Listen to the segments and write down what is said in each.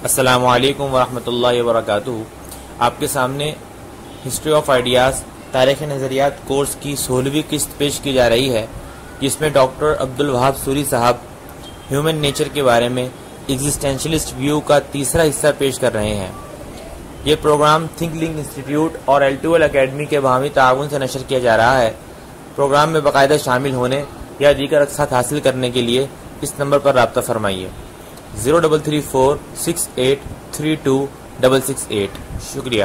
السلام علیکم ورحمۃ اللہ وبرکاتہ. آپ کے سامنے ہسٹری آف آئیڈیاز تاریخ نظریات کورس کی 16ویں قسط پیش کی جا رہی ہے، جس میں ڈاکٹر عبدالوہاب سوری صاحب ہیومن نیچر کے بارے میں ایگزسٹینشلسٹ ویو کا تیسرا حصہ پیش کر رہے ہیں. یہ پروگرام تھنک لنک انسٹیٹیوٹ اور ایل اکیڈمی کے باہمی تعاون سے نشر کیا جا رہا ہے. پروگرام میں باقاعدہ شامل ہونے یا دیگر اقساط حاصل کرنے کے لیے اس نمبر پر رابطہ فرمائیے 0334683268. شکریہ.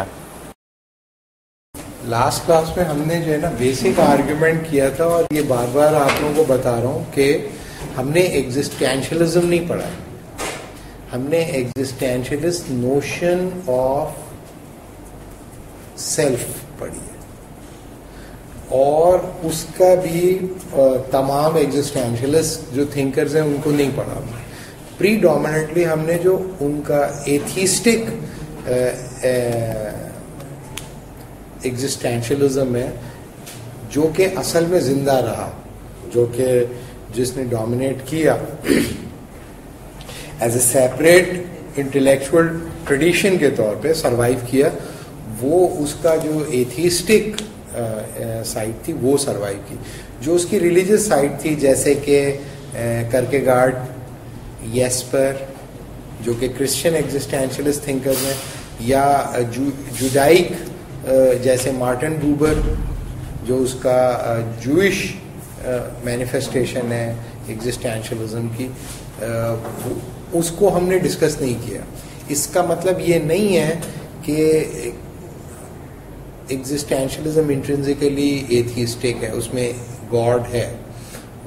لاسٹ کلاس میں ہم نے جو ہے نا بیسک آرگیومنٹ کیا تھا، اور یہ بار بار آپ لوگوں کو بتا رہا ہوں کہ ہم نے ایگزسٹینشلزم نہیں پڑھا، ہم نے ایگزسٹینشلسٹ نوشن آف سیلف پڑھی ہے، اور اس کا بھی تمام ایگزسٹینشلسٹ جو تھنکرز ہیں ان کو نہیں پڑھا. پری ڈومیننٹلی ہم نے جو ان کا ایتھیسٹک ایگزسٹینشلزم ہے، جو کہ اصل میں زندہ رہا، جو کہ جس نے ڈومینیٹ کیا as a separate intellectual tradition کے طور پہ سروائیو کیا، وہ اس کا جو ایتھیسٹک سائڈ تھی وہ سروائیو کی. جو اس کی ریلیجیس سائڈ تھی، جیسے کہ کرکیگارڈ، یسپر جو کہ کرسچن ایگزسٹینشلسٹ تھنکرز ہیں، یا جوڈائک جیسے مارٹن بوبر جو اس کا جوئش مینیفیسٹیشن ہے ایگزسٹینشلزم کی، اس کو ہم نے ڈسکس نہیں کیا. اس کا مطلب یہ نہیں ہے کہ ایگزسٹینشلزم انٹرنسیکلی ایتھیسٹک ہے، اس میں گاڈ ہے،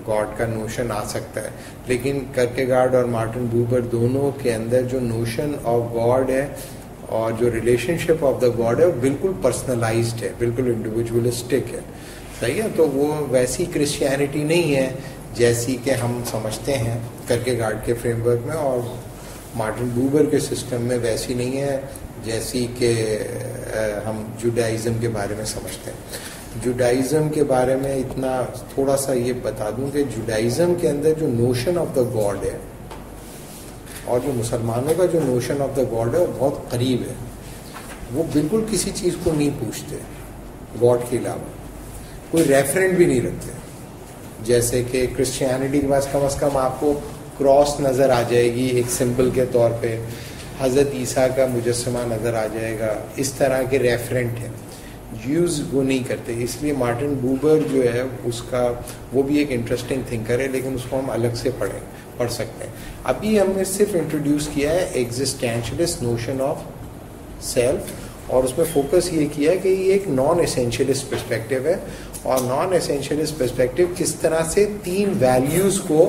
گاڈ کا نوشن آ سکتا ہے، لیکن کرکیگارڈ اور مارٹن بوبر دونوں کے اندر جو نوشن آف گاڈ ہے اور جو relation ship of the God ہے وہ بالکل پرسنلائزڈ ہے، بالکل انڈیویجولسٹک ہے. صحیح ہے. تو وہ ویسی کرسچینٹی نہیں ہے جیسی کہ ہم سمجھتے ہیں کرکیگارڈ کے فریم ورک میں، اور مارٹن بوبر کے سسٹم میں ویسی نہیں ہے جیسی کہ ہم جوڈائزم کے بارے میں سمجھتے ہیں. جوڈائزم کے بارے میں اتنا تھوڑا سا یہ بتا دوں کہ جوڈائزم کے اندر جو نوشن آف دا گاڈ ہے اور جو مسلمانوں کا جو نوشن آف دا گاڈ ہے وہ بہت قریب ہے. وہ بالکل کسی چیز کو نہیں پوچھتے گاڈ کے علاوہ، کوئی ریفرنٹ بھی نہیں رکھتے. جیسے کہ کرسچینٹی کے پاس کم از کم آپ کو کراس نظر آ جائے گی ایک سمبل کے طور پہ، حضرت عیسیٰ کا مجسمہ نظر آ جائے گا، اس طرح کے ریفرنٹ ہیں. جیوز وہ نہیں کرتے. اس لیے مارٹن بوبر جو ہے اس کا وہ بھی ایک انٹرسٹنگ تھنکر ہے، لیکن اس کو ہم الگ سے پڑھ سکتے ہیں. ابھی ہم نے صرف انٹروڈیوس کیا ہے ایگزسٹینشلسٹ نوشن آف سیلف، اور اس میں فوکس یہ کیا کہ یہ ایک نان اسینشلسٹ پرسپیکٹو ہے، اور نان اسینشلسٹ پرسپیکٹو کس طرح سے 3 ویلیوز کو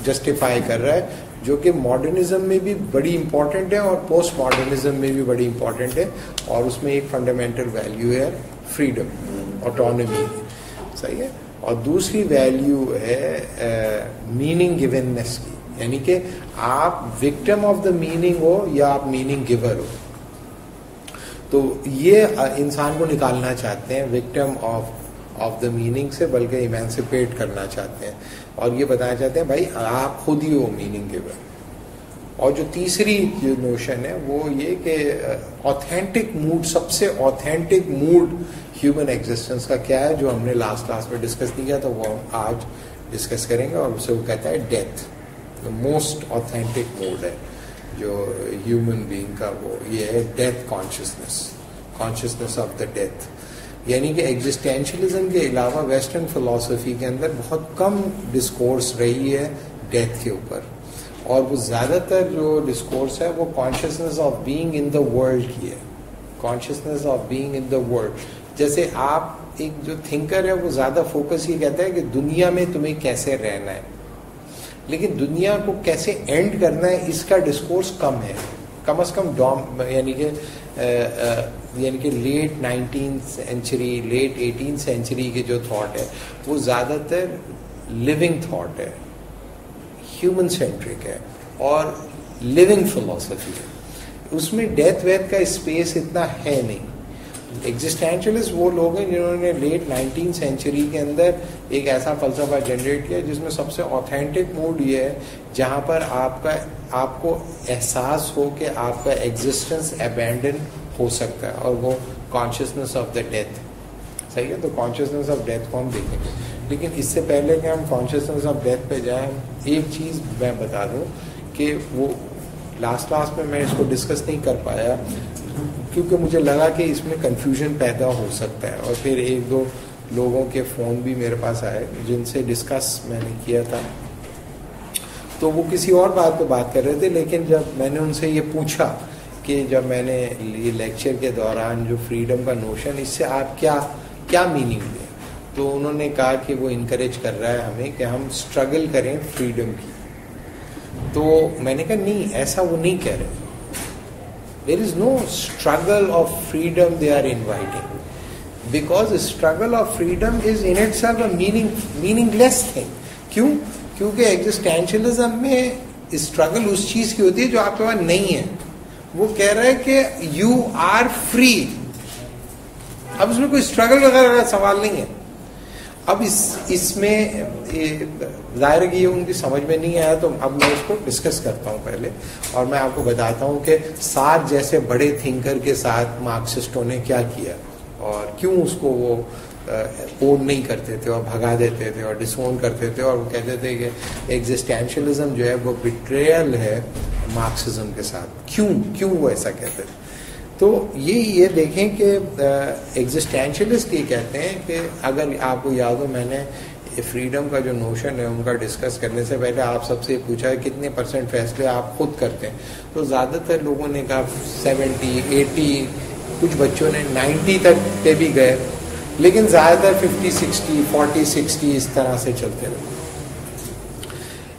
جسٹیفائی کر رہا ہے، جو کہ ماڈرنزم میں بھی بڑی امپورٹنٹ ہے اور پوسٹ ماڈرنزم میں بھی بڑی امپورٹنٹ ہے. اور اس میں ایک فنڈامنٹل ویلیو ہے فریڈم، آٹونومی. صحیح ہے. اور دوسری ویلیو ہے میننگ گیوننس کی، یعنی کہ آپ وکٹم آف دا میننگ ہو یا آپ میننگ گیور ہو. تو یہ انسان کو نکالنا چاہتے ہیں وکٹم آف دا میننگ سے، بلکہ ایمانسپیٹ کرنا چاہتے ہیں، اور یہ بتانا چاہتے ہیں بھائی آپ خود ہی ہو میننگ گیور. اور جو تیسری جو نوشن ہے وہ یہ کہ آتھینٹک موڈ، سب سے آتھینٹک موڈ ہیومن ایگزسٹنس کا کیا ہے، جو ہم نے لاسٹ کلاس میں ڈسکس نہیں کیا، تو وہ ہم آج ڈسکس کریں گے. اور اسے وہ کہتا ہے ڈیتھ. موسٹ آتھینٹک موڈ ہے جو ہیومن بینگ کا، وہ یہ ہے death consciousness of the death. یعنی کہ ایگزسٹینشلزم کے علاوہ ویسٹرن فلسفی کے اندر بہت کم ڈسکورس رہی ہے ڈیتھ کے اوپر، اور وہ زیادہ تر جو ڈسکورس ہے وہ consciousness of being in the world کی ہے. Consciousness of being in the world. جیسے آپ ایک جو تھنکر ہے وہ زیادہ فوکس یہ کہتا ہے کہ دنیا میں تمہیں کیسے رہنا ہے، لیکن دنیا کو کیسے اینڈ کرنا ہے اس کا ڈسکورس کم ہے. کم از کم یعنی کہ late 19th century, late 18th century کے جو تھاٹ ہے وہ زیادہ تر لیونگ تھاٹ ہے، ہیومن سینٹرک ہے اور لیونگ فلسفی ہے. اس میں ڈیتھ ویتھ کا اسپیس اتنا ہے نہیں. ایگزسٹینشلسٹ وہ لوگ ہیں جنہوں نے لیٹ 19 سینچری کے اندر ایک ایسا فلسفہ جنریٹ کیا جس میں سب سے اوتھینٹک موڈ یہ ہے جہاں پر آپ کو احساس ہو کہ آپ کا ایگزسٹنس ابینڈن ہو سکتا ہے, اور وہ کانشیسنیس آف دا ڈیتھ. صحیح ہے, تو کانشیسنیس آف ڈیتھ کو ہم دیکھیں گے. لیکن اس سے پہلے کہ ہم کانشیسنیس آف ڈیتھ پہ جائیں, ایک چیز میں بتا دوں کہ وہ لاسٹ کلاس میں اس کو ڈسکس نہیں کر پایا کیونکہ مجھے لگا کہ اس میں کنفیوژن پیدا ہو سکتا ہے, اور پھر ایک دو لوگوں کے فون بھی میرے پاس آئے جن سے ڈسکس میں نے کیا تھا, تو وہ کسی اور بات پہ بات کر رہے تھے. لیکن جب میں نے ان سے یہ پوچھا کہ جب میں نے یہ لیکچر کے دوران جو فریڈم کا نوشن, اس سے آپ کیا میننگ لیں, تو انہوں نے کہا کہ وہ انکریج کر رہا ہے ہمیں کہ ہم اسٹرگل کریں فریڈم کی. تو میں نے کہا نہیں, ایسا وہ نہیں کہہ رہے. There is no struggle of freedom they are inviting, because struggle of freedom is in itself a meaningless thing. کیوں؟ کیونکہ ایگزسٹینشلزم میں اسٹرگل اس چیز کی ہوتی ہے جو آپ کے پاس نہیں ہے. وہ کہہ رہا ہے کہ یو آر فری. اب اس میں کوئی اسٹرگل وغیرہ کا سوال نہیں ہے. اب اس میں ظاہر ہے کہ یہ ان کی سمجھ میں نہیں آیا, تو اب میں اس کو ڈسکس کرتا ہوں پہلے, اور میں آپ کو بتاتا ہوں کہ سارٹ جیسے بڑے تھنکر کے ساتھ مارکسسٹوں نے کیا کیا اور کیوں اس کو وہ اون نہیں کرتے تھے اور بھگا دیتے تھے اور ڈس اون کرتے تھے, اور وہ کہتے تھے کہ ایگزسٹینشلزم جو ہے وہ بیٹریل ہے مارکسزم کے ساتھ. کیوں وہ ایسا کہتے تھے؟ تو یہ دیکھیں کہ ایگزسٹینشلسٹ یہ کہتے ہیں کہ اگر آپ کو یاد ہو, میں نے فریڈم کا جو نوشن ہے ان کا ڈسکس کرنے سے پہلے آپ سب سے پوچھا ہے کتنے % فیصلے آپ خود کرتے ہیں, تو زیادہ تر لوگوں نے کہا 70, 80, کچھ بچوں نے 90 تک پہ بھی گئے, لیکن زیادہ تر 50, 60, 40, 60 اس طرح سے چلتے رہے.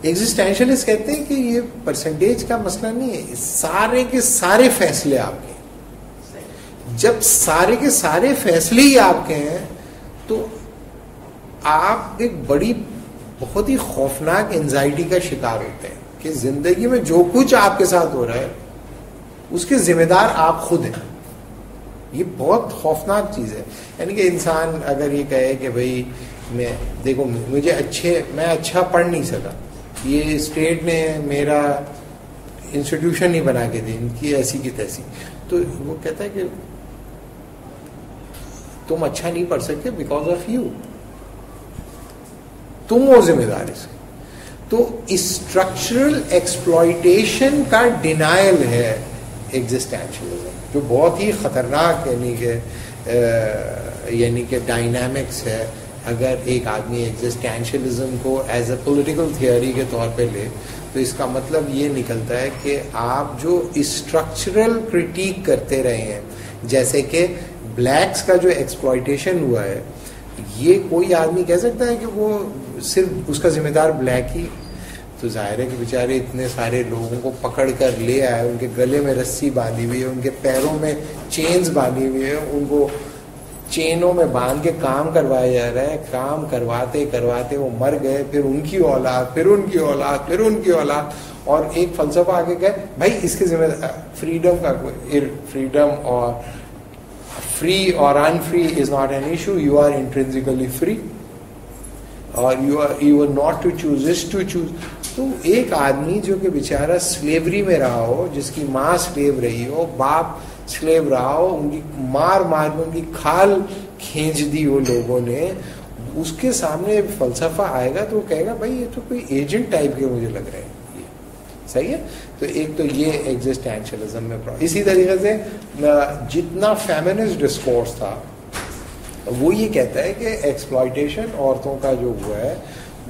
ایگزسٹینشلسٹ کہتے ہیں کہ یہ پرسنٹیج کا مسئلہ نہیں ہے, سارے کے سارے فیصلے آپ کے. جب سارے کے سارے فیصلے ہی آپ کے ہیں تو آپ ایک بہت ہی خوفناک انزائٹی کا شکار ہوتے ہیں کہ زندگی میں جو کچھ آپ کے ساتھ ہو رہا ہے اس کے ذمہ دار آپ خود ہیں. یہ بہت خوفناک چیز ہے. یعنی کہ انسان اگر یہ کہے کہ بھائی دیکھو میں اچھا پڑھ نہیں سکا, یہ اسٹیٹ نے میرا انسٹیٹیوشن نہیں بنا کے دی, ان کی ایسی کی تیسی, تو وہ کہتا ہے کہ تم اچھا نہیں پڑھ سکتے بیکاز آف یو, تم وہ ذمہ دار اس کی. تو اسٹرکچرل ایکسپلائٹیشن کا ڈینائل ہے ایگزسٹینشلزم, جو بہت ہی خطرناک یعنی کہ ڈائنامکس ہے. اگر ایک آدمی ایگزسٹینشلزم کو ایز اے پولیٹیکل تھیوری کے طور پہ لے تو اس کا مطلب یہ نکلتا ہے کہ آپ جو اسٹرکچرل کرٹیک کرتے رہے ہیں, جیسے کہ بلیکس کا جو ایکسپلائٹیشن ہوا ہے, یہ کوئی آدمی کہہ سکتا ہے کہ وہ صرف اس کا ذمہ دار بلیک ہی. تو ظاہر ہے کہ بیچارے اتنے سارے لوگوں کو پکڑ کر لے آئے, ان کے گلے میں رسی باندھی ہوئی ہے, ان کے پیروں میں چینز باندھی ہوئی ہے, ان کو چینوں میں باندھ کے کام کروایا جا رہا ہے. کام کرواتے کرواتے وہ مر گئے, پھر ان کی اولاد, پھر ان کی اولاد, پھر ان کی اولاد, اور ایک فلسفہ آگے گئے بھائی اس کے ذمہ فریڈم کا فریڈم اور free or unfree is not an issue. You are intrinsically free, or you are not to choose, is to choose. تو ایک آدمی جو کہ بیچارہ سلیوری میں رہا ہو, جس کی ماں سلیو رہی ہو, باپ سلیو رہا ہو, ان کی مار کے ان کی کھال کھینچ دی وہ لوگوں نے, اس کے سامنے فلسفہ آئے گا تو وہ کہے گا بھائی یہ تو کوئی ایجنٹ ٹائپ کے مجھے لگ رہے ہیں. صحیح ہے. تو ایک تو یہ ایگزسٹینشلزم میں اسی طریقے سے جتنا فیمنسٹ ڈسکورس تھا وہ یہ کہتا ہے کہ ایکسپلائٹیشن عورتوں کا جو ہوا ہے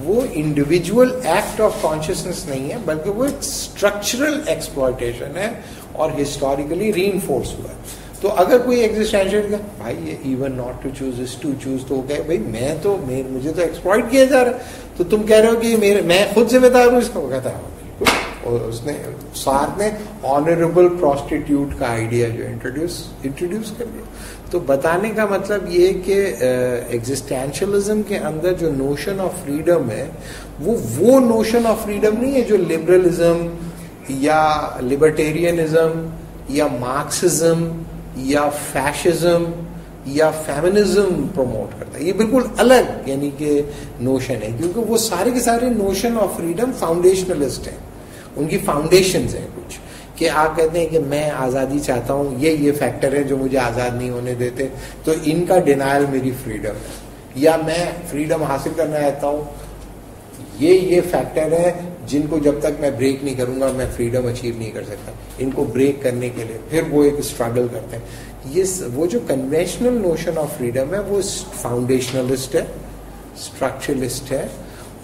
وہ انڈیویجول ایکٹ آف کانشیسنس نہیں ہے, بلکہ وہ ایک اسٹرکچرل ایکسپلائٹیشن ہے اور ہسٹوریکلی ری انفورس ہوا ہے. تو اگر کوئی ایگزسٹینشل کا بھائی یہ even not to choose is to choose, تو کہ بھائی مجھے تو ایکسپلائٹ کیا جا رہا ہے, تو تم کہہ رہے ہو کہ میں خود ذمہ دار ہوں اس کا. وہ کہتا ہے اور اس نے ساتھ میں آنریبل پروسٹیٹیوٹ کا آئیڈیا جو انٹروڈیوس کر دیا. تو بتانے کا مطلب یہ کہ ایگزسٹینشلزم کے اندر جو نوشن آف فریڈم ہے وہ نوشن آف فریڈم نہیں ہے جو لبرلزم یا لبرٹیرینزم یا مارکسزم یا فیشزم یا فیمنزم پروموٹ کرتا ہے. یہ بالکل الگ یعنی کہ نوشن ہے, کیونکہ وہ سارے کے سارے نوشن آف فریڈم فاؤنڈیشنلسٹ ہیں, ان کی فاؤنڈیشنز ہیں کچھ, کہ آپ کہتے ہیں کہ میں آزادی چاہتا ہوں, یہ فیکٹر ہے جو مجھے آزاد نہیں ہونے دیتے, تو ان کا ڈینائل میری فریڈم ہے, یا میں فریڈم حاصل کرنا چاہتا ہوں, یہ فیکٹر ہے جن کو جب تک میں بریک نہیں کروں گا میں فریڈم اچیو نہیں کر سکتا. ان کو بریک کرنے کے لیے پھر وہ ایک اسٹرگل کرتے ہیں. وہ جو کنوینشنل نوشن آف فریڈم ہے وہ فاؤنڈیشنلسٹ ہے, اسٹرکچرلسٹ ہے,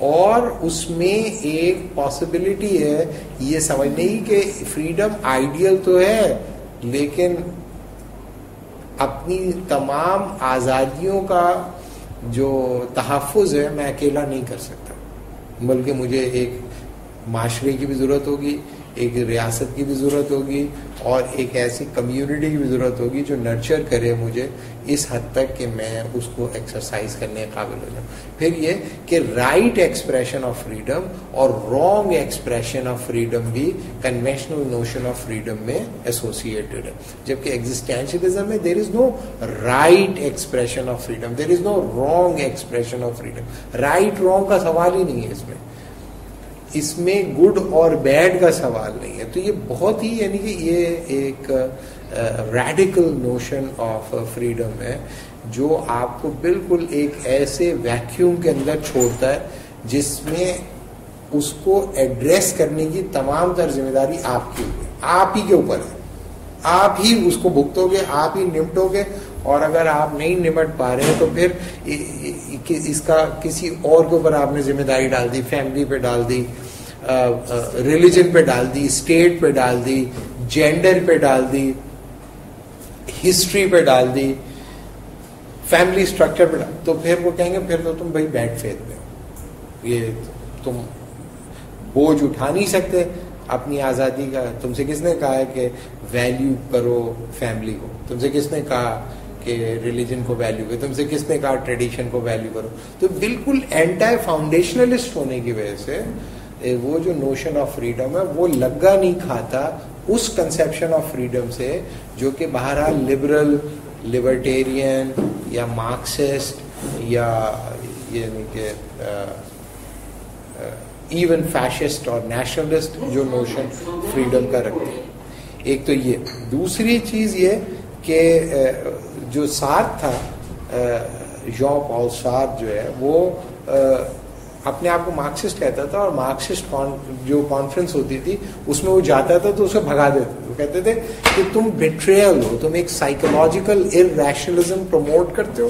اور اس میں ایک پاسبلٹی ہے یہ سمجھنے کی کہ فریڈم آئیڈیل تو ہے لیکن اپنی تمام آزادیوں کا جو تحفظ ہے میں اکیلا نہیں کر سکتا, بلکہ مجھے ایک معاشرے کی بھی ضرورت ہوگی, ایک ریاست کی بھی ضرورت ہوگی, اور ایک ایسی کمیونٹی کی بھی ضرورت ہوگی جو نرچر کرے مجھے اس حد تک کہ میں اس کو ایکسرسائز کرنے قابل ہو جاؤں. پھر یہ کہ رائٹ ایکسپریشن آف فریڈم اور رانگ ایکسپریشن آف فریڈم بھی کنوینشنل نوشن آف فریڈم میں ایسوسیٹڈ ہے, جبکہ ایگزسٹینشلزم میں there is no right expression of freedom, there is no wrong expression of freedom. Right wrong کا سوال ہی نہیں ہے اس میں گڈ اور بیڈ کا سوال نہیں ہے. تو یہ بہت ہی یعنی کہ یہ ایک ریڈیکل نوشن آف فریڈم ہے جو آپ کو بالکل ایک ایسے ویکیوم کے اندر چھوڑتا ہے جس میں اس کو ایڈریس کرنے کی تمام تر ذمہ داری آپ کی ہوگی, آپ ہی کے اوپر ہے, آپ ہی اس کو بھگتو گے, آپ ہی نمٹو گے, اور اگر آپ نہیں نمٹ پا رہے ہیں تو پھر اس کا کسی اور کے اوپر آپ نے ذمہ داری ڈال دی, فیملی پہ ڈال دی, ریلیجن پہ ڈال دی, اسٹیٹ پہ ڈال دی, جینڈر پہ ڈال دی, ہسٹری پہ ڈال دی, فیملی اسٹرکچر پہ ڈال, تو پھر وہ کہیں گے پھر تو تم بھائی بیڈ فیتھ میں ہو, یہ تم بوجھ اٹھا نہیں سکتے اپنی آزادی کا. تم سے کس نے کہا ہے کہ ویلیو کرو فیملی کو, تم سے کس نے کہا کہ ریلیجن کو ویلیو کرو, تم سے کس نے کہا ٹریڈیشن کو ویلیو کرو. تو بالکل اینٹی فاؤنڈیشنلسٹ ہونے کی وجہ سے وہ جو نوشن آف فریڈم ہے وہ لگا نہیں کھاتا اس کنسیپشن آف فریڈم سے جو کہ بہرحال لبرل, لبرٹیرین یا مارکسسٹ یا یعنی کہ ایون فیشسٹ اور نیشنلسٹ جو نوشن فریڈم کا رکھتے ہیں. ایک تو یہ. دوسری چیز یہ کہ جو سارتھ تھا, ژان پال سارتھ جو ہے وہ اپنے آپ کو مارکسسٹ کہتا تھا, اور مارکسسٹ جو کانفرنس ہوتی تھی اس میں وہ جاتا تھا تو اسے بھگا دیتے تھے. وہ کہتے تھے کہ تم بیٹریل ہو, تم ایک سائیکولوجیکل ارریشنلزم پروموٹ کرتے ہو,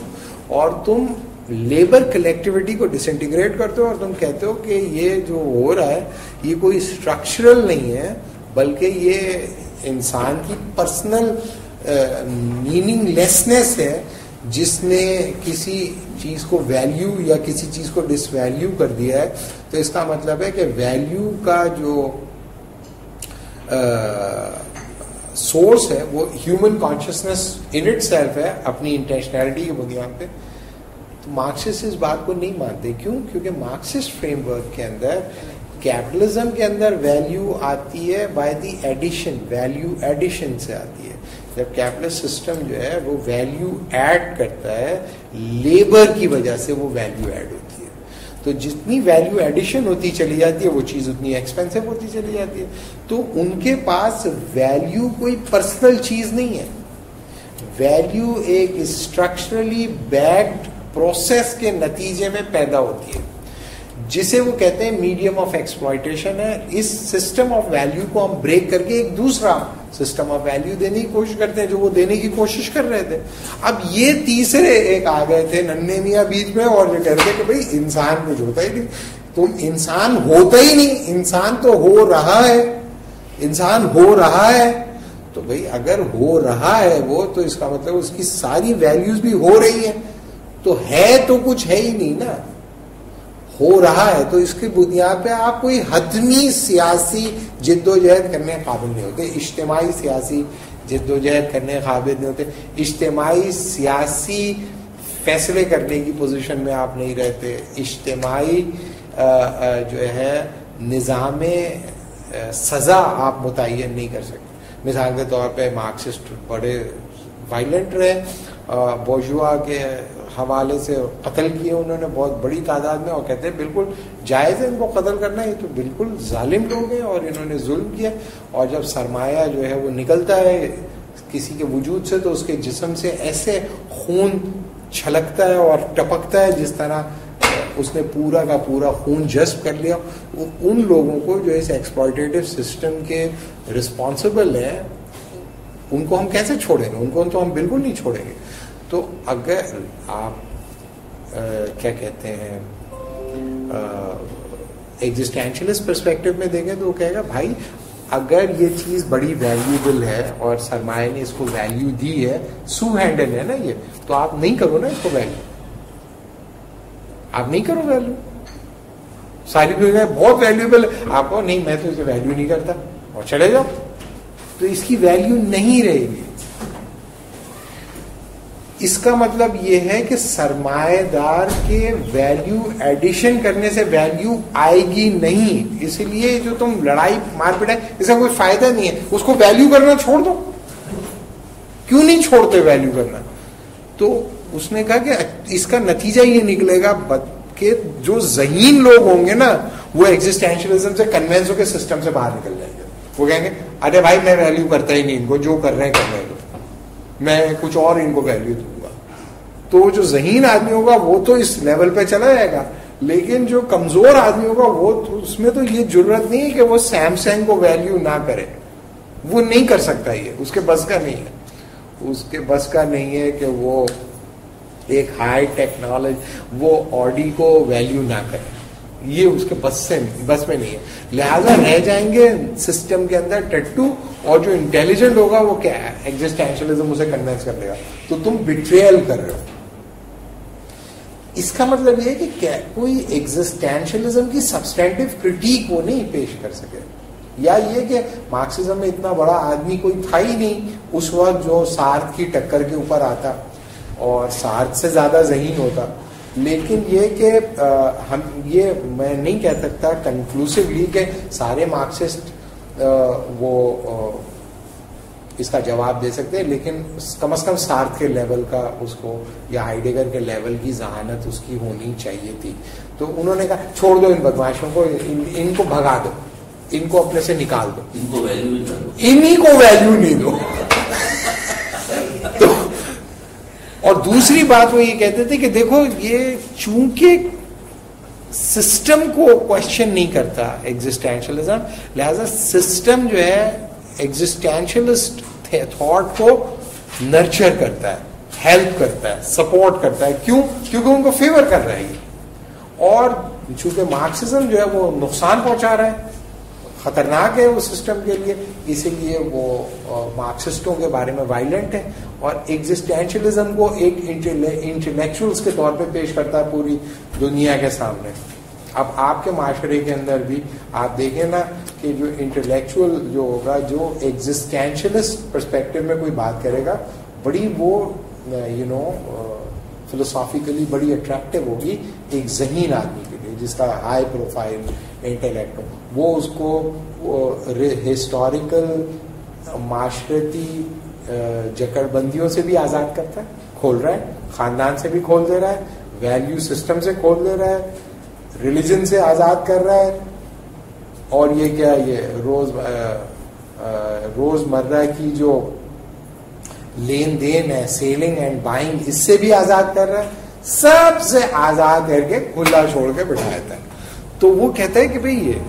اور تم لیبر کلیکٹیوٹی کو ڈس انٹیگریٹ کرتے ہو, اور تم کہتے ہو کہ یہ جو ہو رہا ہے یہ کوئی اسٹرکچرل نہیں ہے بلکہ یہ انسان کی پرسنل میننگ لیسنس ہے جس نے کسی چیز کو ویلیو یا کسی چیز کو ڈس ویلیو کر دیا ہے. تو اس کا مطلب ہے کہ ویلیو کا جو سورس ہے وہ human consciousness in it self ہے اپنی انٹینشنلٹی کی بنیاد پہ. تو مارکسسٹ اس بات کو نہیں مانتے. کیوں؟ کیونکہ مارکسسٹ فریم ورک کے اندر کیپٹلزم کے اندر ویلیو آتی ہے by the addition, value addition سے آتی ہے. جب کیپٹلسٹ سسٹم جو ہے وہ ویلیو ایڈ کرتا ہے, لیبر کی وجہ سے وہ ویلیو ایڈ ہوتی ہے. تو جتنی ویلیو ایڈیشن ہوتی چلی جاتی ہے وہ چیز اتنی ایکسپینسو ہوتی چلی جاتی ہے. تو ان کے پاس ویلیو کوئی پرسنل چیز نہیں ہے, ویلیو ایک اسٹرکچرلی بیکڈ پروسیس کے نتیجے میں پیدا ہوتی ہے جسے وہ کہتے ہیں میڈیم آف ایکسپلائٹیشن ہے. اس سسٹم آف ویلیو کو ہم بریک کر کے ایک دوسرا سسٹم آف ویلیو دینے کی کوشش کرتے ہیں جو وہ دینے کی کوشش کر رہے تھے. اب یہ تیسرے ایک آ گئے تھے ننھے میاں بیچ میں, اور یہ کہتے کہ بھائی انسان کچھ ہوتا ہی نہیں, تم انسان ہوتا ہی نہیں, انسان تو ہو رہا ہے, انسان ہو رہا ہے. تو بھائی اگر ہو رہا ہے وہ, تو اس کا مطلب اس کی ساری ویلیوز بھی ہو رہی ہیں, تو ہے تو کچھ ہے ہی نہیں نا, ہو رہا ہے. تو اس کی بنیاد پہ آپ کوئی حتمی سیاسی جد و جہد کرنے قابل نہیں ہوتے, اجتماعی سیاسی جد و جہد کرنے قابل نہیں ہوتے, اجتماعی سیاسی فیصلے کرنے کی پوزیشن میں آپ نہیں رہتے, اجتماعی جو ہے نظام سزا آپ متعین نہیں کر سکتے. مثال کے طور پہ مارکسسٹ بڑے وائلنٹ رہے, بورژوا کے حوالے سے قتل کیے انہوں نے بہت بڑی تعداد میں, اور کہتے ہیں بالکل جائز ہے ان کو قتل کرنا, یہ تو بالکل ظالم لوگ ہیں اور انہوں نے ظلم کیا. اور جب سرمایہ جو ہے وہ نکلتا ہے کسی کے وجود سے تو اس کے جسم سے ایسے خون چھلکتا ہے اور ٹپکتا ہے جس طرح اس نے پورا کا پورا خون جذب کر لیا. ان لوگوں کو جو اس ایکسپلائٹیٹو سسٹم کے رسپانسبل ہیں ان کو ہم کیسے چھوڑیں گے؟ ان کو تو ہم بالکل نہیں چھوڑیں گے. تو اگر آپ کیا کہتے ہیں ایگزسٹینشلسٹ پرسپیکٹو میں دیکھیں تو وہ کہے گا بھائی اگر یہ چیز بڑی ویلیوبل ہے اور سرمایہ نے اس کو ویلیو دی ہے, سو ہینڈل ہے نا یہ, تو آپ نہیں کرو نا اس کو ویلیو, آپ نہیں کرو ویلیو. ساری دنیا بہت ویلیوبل ہے, آپ کو نہیں میں تو اسے ویلیو نہیں کرتا اور چلے جاؤ, تو اس کی ویلیو نہیں رہے گی. اس کا مطلب یہ ہے کہ سرمایہ دار کے ویلیو ایڈیشن کرنے سے ویلیو آئے گی نہیں. اس لیے جو تم لڑائی مار پیٹ ہے اس کا کوئی فائدہ نہیں ہے, اس کو ویلیو کرنا چھوڑ دو. کیوں نہیں چھوڑتے ویلیو کرنا؟ تو اس نے کہا کہ اس کا نتیجہ یہ نکلے گا کہ جو ذہین لوگ ہوں گے نا وہ ایگزسٹینشلزم سے کنوینس ہو کے سسٹم سے باہر نکل جائیں گے. وہ کہیں گے ارے بھائی میں ویلیو کرتا ہی نہیں ان کو, جو کر رہے ہیں کرنے دو, میں کچھ اور ان کو ویلیو دوں گا. تو جو ذہین آدمی ہوگا وہ تو اس لیول پہ چلا جائے گا, لیکن جو کمزور آدمی ہوگا وہ اس میں تو یہ ضرورت نہیں ہے کہ وہ سیمسنگ کو ویلیو نہ کرے, وہ نہیں کر سکتا, یہ اس کے بس کا نہیں ہے. اس کے بس کا نہیں ہے کہ وہ ایک ہائی ٹیکنالوجی وہ آڈی کو ویلیو نہ کرے, یہ اس کے بس میں نہیں ہے. لہذا رہ جائیں گے سسٹم کے اندر ٹٹو, اور جو انٹیلیجنٹ ہوگا وہ کیا ہے ایگزسٹینشلزم اسے کنوینس کر لے گا. تو تم بیٹریل کر رہے ہو. اس کا مطلب یہ ہے کہ کیا کوئی ایگزسٹینشلزم کی سبسٹینٹیو کرٹیک وہ نہیں پیش کر سکے, یا یہ کہ مارکسزم میں اتنا بڑا آدمی کوئی تھا ہی نہیں اس وقت جو سارتھ کی ٹکر کے اوپر آتا اور سارتھ سے زیادہ ذہین ہوتا. لیکن یہ کہ ہم یہ میں نہیں کہہ سکتا کنکلوسیولی کہ سارے مارکسسٹ وہ اس کا جواب دے سکتے ہیں, لیکن کم از کم سارتھ کے لیول کا اس کو یا ہائیڈگر کے لیول کی ذہانت اس کی ہونی چاہیے تھی. تو انہوں نے کہا چھوڑ دو ان بدماشوں کو, ان کو بھگا دو, ان کو اپنے سے نکال دو, ان کو ویلیو نہیں دو. تو اور دوسری بات وہ یہ کہتے تھے کہ دیکھو یہ چونکہ سسٹم کو کوشچن نہیں کرتا ایگزسٹینشلزم, لہذا سسٹم جو ہے ایگزسٹینشلسٹ تھاٹ کو نرچر کرتا ہے, ہیلپ کرتا ہے, سپورٹ کرتا ہے. کیوں؟ کیونکہ ان کو فیور کر رہا ہے. اور چونکہ مارکسزم جو ہے وہ نقصان پہنچا رہا ہے, خطرناک ہے وہ سسٹم کے لیے, اسی لیے وہ مارکسسٹوں کے بارے میں وائلنٹ ہے, اور ایگزسٹینشلزم کو ایک انٹلیکچوئلس کے طور پہ پیش کرتا ہے پوری دنیا کے سامنے. اب آپ کے معاشرے کے اندر بھی آپ دیکھیں نا کہ جو انٹلیکچوئل جو ہوگا, جو ایگزسٹینشلسٹ پرسپیکٹو میں کوئی بات کرے گا, بڑی وہ فلسافیکلی بڑی اٹریکٹیو ہوگی ایک ذہین آدمی کے لیے جس کا ہائی پروفائل انٹلیکٹ ہو. وہ اس کو ہسٹوریکل معاشرتی جکڑ بندیوں سے بھی آزاد کرتا ہے, کھول رہا ہے, خاندان سے بھی کھول دے رہا ہے, ویلیو سسٹم سے کھول دے رہا ہے, ریلیجن سے آزاد کر رہا ہے, اور یہ کیا یہ روز مرہ کی جو لین دین ہے, سیلنگ اینڈ بائنگ, اس سے بھی آزاد کر رہا ہے. سب سے آزاد کر کے کھلا چھوڑ کے بٹھا دیتا ہے. تو وہ کہتا ہے کہ بھئی یہ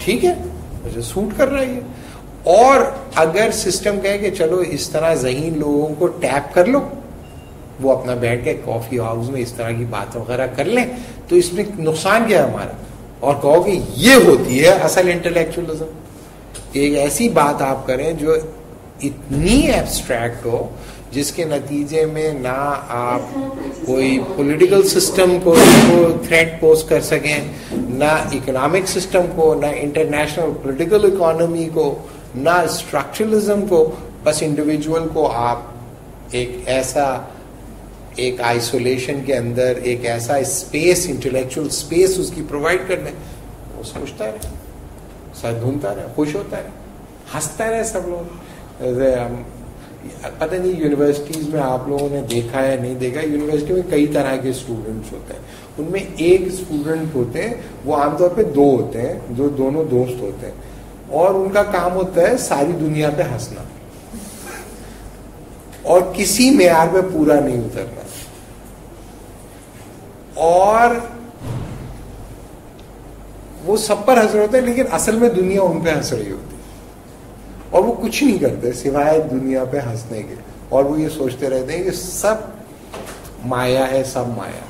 ٹھیک ہے, مجھے سوٹ کر رہا ہے یہ. اور اگر سسٹم کہے کہ چلو اس طرح ذہین لوگوں کو ٹیپ کر لو, وہ اپنا بیٹھ کے کافی ہاؤس میں اس طرح کی بات وغیرہ کر لیں, تو اس میں نقصان کیا ہے ہمارا, اور کہو کہ یہ ہوتی ہے اصل انٹلیکچوئلزم. ایک ایسی بات آپ کریں جو اتنی ایبسٹریکٹ ہو جس کے نتیجے میں نہ آپ کوئی پولیٹیکل سسٹم کو تھریٹ پوز کر سکیں, نہ اکنامک سسٹم کو, نہ انٹرنیشنل پولیٹیکل اکانومی کو, نہ اسٹرکچرلزم کو, بس انڈیویجول کو آپ ایک آئسولیشن کے اندر ایک ایسا اسپیس, انٹلیکچوئل اسپیس اس کی پرووائڈ کر دیں. وہ سوچتا رہے, سر دھونتا رہے, خوش ہوتا رہے, ہنستا رہے سب لوگ. پتہ نہیں یونیورسٹیز میں آپ لوگوں نے دیکھا ہے نہیں دیکھا, یونیورسٹی میں کئی طرح کے اسٹوڈنٹس ہوتے ہیں, ان میں ایک اسٹوڈنٹ ہوتے ہیں وہ عام طور پہ دو ہوتے ہیں جو دونوں دوست ہوتے ہیں, اور ان کا کام ہوتا ہے ساری دنیا پہ ہنسنا اور کسی معیار پہ پورا نہیں اترنا, اور وہ سب پر ہنس رہے ہوتے ہیں لیکن اصل میں دنیا ان پہ ہنس رہی ہوتی ہے, اور وہ کچھ نہیں کرتے سوائے دنیا پہ ہنسنے کے, اور وہ یہ سوچتے رہتے ہیں کہ سب مایا ہے, سب مایا,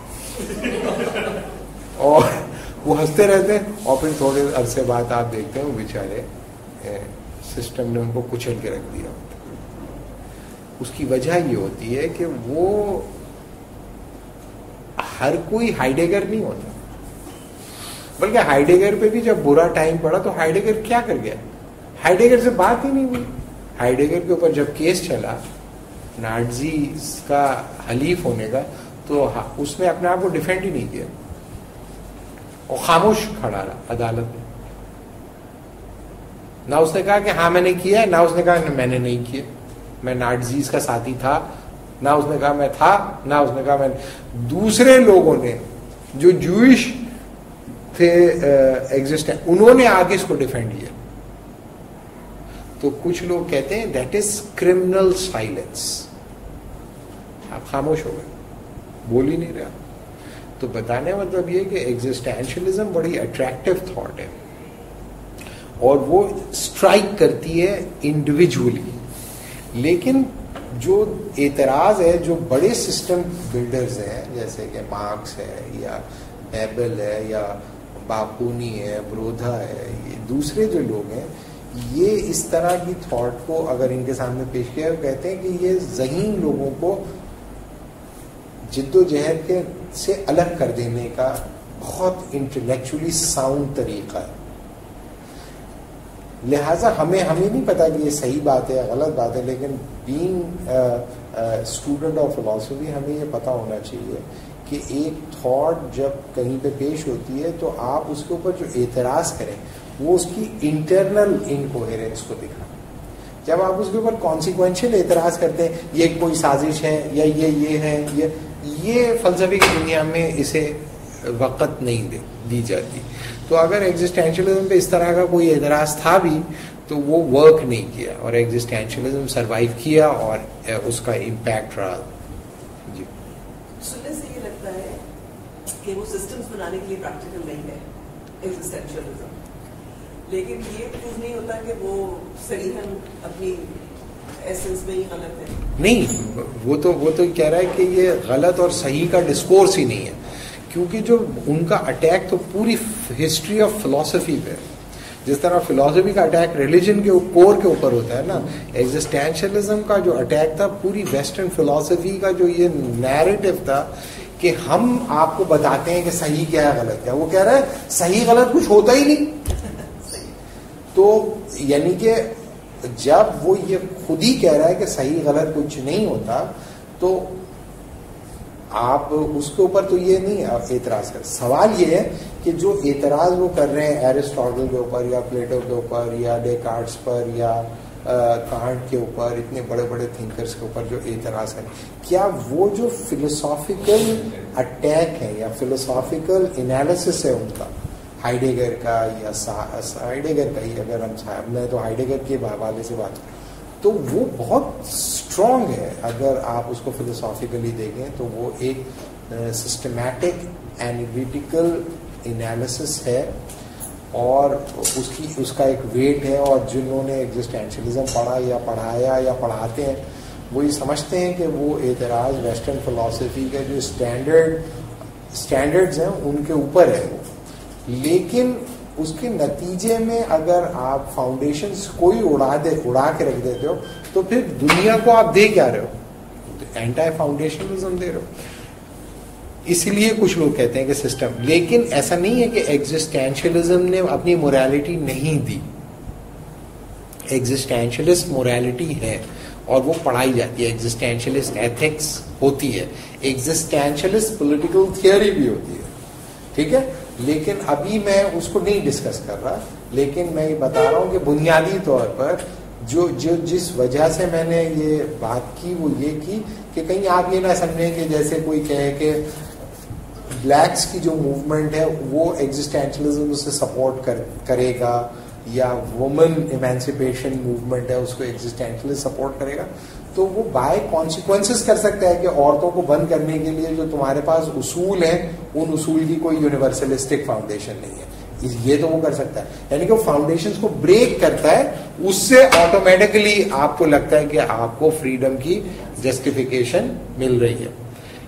اور وہ ہنستے رہتے ہیں, اور پھر تھوڑے عرصے بعد آپ دیکھتے ہیں وہ بیچارے سسٹم نے ان کو کچل کے رکھ دیا. اس کی وجہ یہ ہوتی ہے کہ وہ ہر کوئی ہائیڈگر نہیں ہوتا, بلکہ ہائیڈگر پہ بھی جب برا ٹائم پڑا تو ہائیڈگر کیا کر گیا, ہائیڈگر سے بات ہی نہیں ہوئی. ہائیڈگر کے اوپر جب کیس چلا نازیز کا حلیف ہونے کا, تو اس نے اپنے آپ کو ڈیفینڈ ہی نہیں کیا اور خاموش کھڑا رہا عدالت میں. نہ اس نے کہا کہ ہاں میں نے کیا, نہ اس نے کہا کہ میں نے نہیں کیا, میں نازیز کا ساتھی تھا, نہ اس نے کہا میں تھا, نہ اس نے کہا میں. دوسرے لوگوں نے جو جوئش تھے ایگزسٹنٹ, انہوں نے آگے اس کو ڈیفینڈ کیا. تو کچھ لوگ کہتے ہیں دیٹ از کرمنل سائلنس, آپ خاموش ہو گئے, بول ہی نہیں رہا. تو بتانے کا مطلب یہ کہ ایگزسٹینشلزم بڑی اٹریکٹیو تھاٹ ہے, اور وہ اسٹرائک کرتی ہے انڈیویجولی, لیکن جو اعتراض ہے جو بڑے سسٹم بلڈرز ہیں جیسے کہ مارکس ہے یا بیبل ہے یا باکونی ہے, برودھا ہے, یہ دوسرے جو لوگ ہیں, یہ اس طرح کی تھاٹ کو اگر ان کے سامنے پیش کیا, کہتے ہیں کہ یہ ذہین لوگوں کو جد و جہد کے سے الگ کر دینے کا بہت انٹلیکچولی ساؤنڈ طریقہ ہے. لہٰذا ہمیں نہیں پتا کہ یہ صحیح بات ہے یا غلط بات ہے, لیکن بینگ اسٹوڈنٹ آف فلاسفی ہمیں یہ پتا ہونا چاہیے کہ ایک تھاٹ جب کہیں پہ پیش ہوتی ہے تو آپ اس کے اوپر جو اعتراض کریں وہ اس کی انٹرنل انکوہیرنس کو دکھائیں. جب آپ اس کے اوپر کانسیکوینشل اعتراض کرتے ہیں, یہ کوئی سازش ہے یا یہ ہے, یہ فلسفے کی دنیا میں اسے وقت نہیں دی جاتی. تو اگر ایگزسٹینشلزم پہ اس طرح کا کوئی اعتراض تھا بھی تو وہ ورک نہیں کیا, اور ایگزسٹینشلزم سروائیو کیا اور اس کا امپیکٹ رہا. جی, سننے سے یہ لگتا ہے کہ وہ سسٹمز بنانے کے لیے پریکٹیکل نہیں ہے ایگزسٹینشلزم, لیکن یہ پروف نہیں ہوتا کہ وہ صحیحاً اپنی ایسنس میں ہی غلط ہے. نہیں, وہ تو کہہ رہا ہے کہ یہ غلط اور صحیح کا ڈسکورس ہی نہیں ہے, کیونکہ جو ان کا اٹیک تو پوری ہسٹری آف فلاسفی پہ, جس طرح فلاسفی کا اٹیک ریلیجن کے کور کے اوپر ہوتا ہے نا, ایگزسٹینشلزم کا جو اٹیک تھا پوری ویسٹرن فلاسفی کا جو یہ نیریٹو تھا کہ ہم آپ کو بتاتے ہیں کہ صحیح کیا ہے غلط کیا, وہ کہہ رہا ہے صحیح غلط کچھ ہوتا ہی نہیں. تو یعنی کہ جب وہ یہ خود ہی کہہ رہا ہے کہ صحیح غلط کچھ نہیں ہوتا, تو آپ اس کے اوپر تو یہ نہیں اعتراض کر. سوال یہ ہے کہ جو اعتراض وہ کر رہے ہیں ایرسٹاٹل کے اوپر یا پلیٹو کے اوپر یا ڈیکارٹس پر یا کانٹ کے اوپر, اتنے بڑے بڑے تھنکرز کے اوپر جو اعتراض کریں, کیا وہ جو فلسافیکل اٹیک ہے یا فلسافیکل انالیسس ہے ان کا, ہائیڈگر کا یا ہائیڈگر کا ہی, اگر میں تو ہائیڈگر کے حوالے سے بات کروں تو وہ بہت اسٹرانگ ہے. اگر آپ اس کو فلسافیکلی دیکھیں تو وہ ایک سسٹمیٹک اینالیٹیکل انالیسس ہے, اور اس کا ایک ویٹ ہے. اور جنہوں نے ایگزسٹینشلزم پڑھا یا پڑھایا یا پڑھاتے ہیں وہ یہ سمجھتے ہیں کہ وہ اعتراض ویسٹرن فلاسفی کے جو اسٹینڈرڈز ہیں ان کے اوپر ہے وہ, لیکن اس کے نتیجے میں اگر آپ فاؤنڈیشنز کوئی اڑا کے رکھ دیتے ہو تو پھر دنیا کو آپ دے کیا رہے ہو, اینٹی فاؤنڈیشنلزم دے رہے ہو. اسی لیے کچھ لوگ کہتے ہیں کہ سسٹم, لیکن ایسا نہیں ہے کہ ایگزسٹینشلزم نے اپنی موریلٹی نہیں دی. ایگزسٹینشلسٹ موریلٹی ہے اور وہ پڑھائی جاتی ہے, ایگزسٹینشلسٹ ایتھکس ہوتی ہے, ایگزسٹینشلسٹ پولیٹیکل تھیوری بھی ہوتی ہے, ٹھیک ہے. لیکن ابھی میں اس کو نہیں ڈسکس کر رہا, لیکن میں یہ بتا رہا ہوں کہ بنیادی طور پر جس وجہ سے میں نے یہ بات کی وہ یہ کی کہ کہیں آپ یہ نہ سمجھیں کہ جیسے کوئی کہے کہ بلیکس کی جو موومنٹ ہے وہ ایگزسٹینشلزم سے سپورٹ کرے گا یا وومن ایمانسپیشن موومنٹ ہے اس کو ایگزسٹینشلزم سپورٹ کرے گا. تو وہ بائی کانسیکوینسز کر سکتا ہے کہ عورتوں کو بند کرنے کے لیے جو تمہارے پاس اصول ہیں ان اصول کی کوئی یونیورسلسٹک فاؤنڈیشن نہیں ہے. یہ تو وہ کر سکتا ہے, یعنی کہ وہ فاؤنڈیشنز کو بریک کرتا ہے, اس سے آٹومیٹکلی آپ کو لگتا ہے کہ آپ کو فریڈم کی جسٹیفیکیشن مل رہی ہے.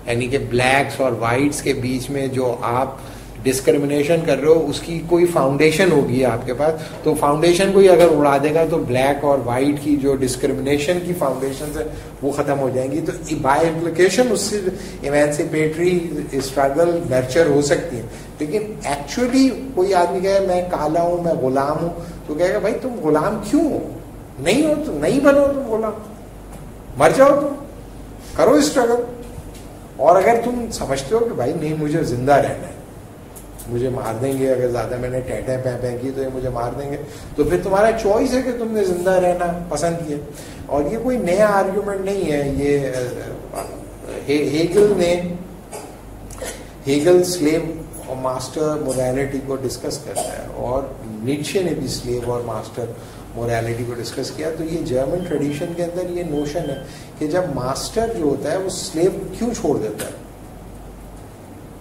یعنی کہ بلیکس اور وائٹس کے بیچ میں جو آپ ڈسکریمنیشن کر رہے ہو اس کی کوئی فاؤنڈیشن ہوگی آپ کے پاس, تو فاؤنڈیشن کو ہی اگر اڑا دے گا تو بلیک اور وائٹ کی جو ڈسکریمنیشن کی فاؤنڈیشن ہے وہ ختم ہو جائیں گی. تو بائی امپلیکیشن اس سے ایمانسپیٹری اسٹرگل نرچر ہو سکتی ہے. لیکن ایکچولی کوئی آدمی کہے میں کالا ہوں, میں غلام ہوں, تو کہے گا بھائی تم غلام کیوں ہو, نہیں ہو تو نہیں بنو تم غلام, مر جاؤ, تم کرو اسٹرگل. اور اگر تم سمجھتے ہو کہ بھائی نہیں مجھے زندہ رہنا ہے, مجھے مار دیں گے اگر زیادہ میں نے ٹینٹیں پہ کی تو یہ مجھے مار دیں گے, تو پھر تمہارا چوائس ہے کہ تم نے زندہ رہنا پسند کیا. اور یہ کوئی نیا آرگیومنٹ نہیں ہے, یہ ہیگل سلیو اور ماسٹر موریلٹی کو ڈسکس کرتا ہے, اور نیچے نے بھی سلیو اور ماسٹر موریلٹی کو ڈسکس کیا. تو یہ جرمن ٹریڈیشن کے اندر یہ نوشن ہے کہ جب ماسٹر جو ہوتا ہے وہ سلیو کیوں چھوڑ دیتا ہے,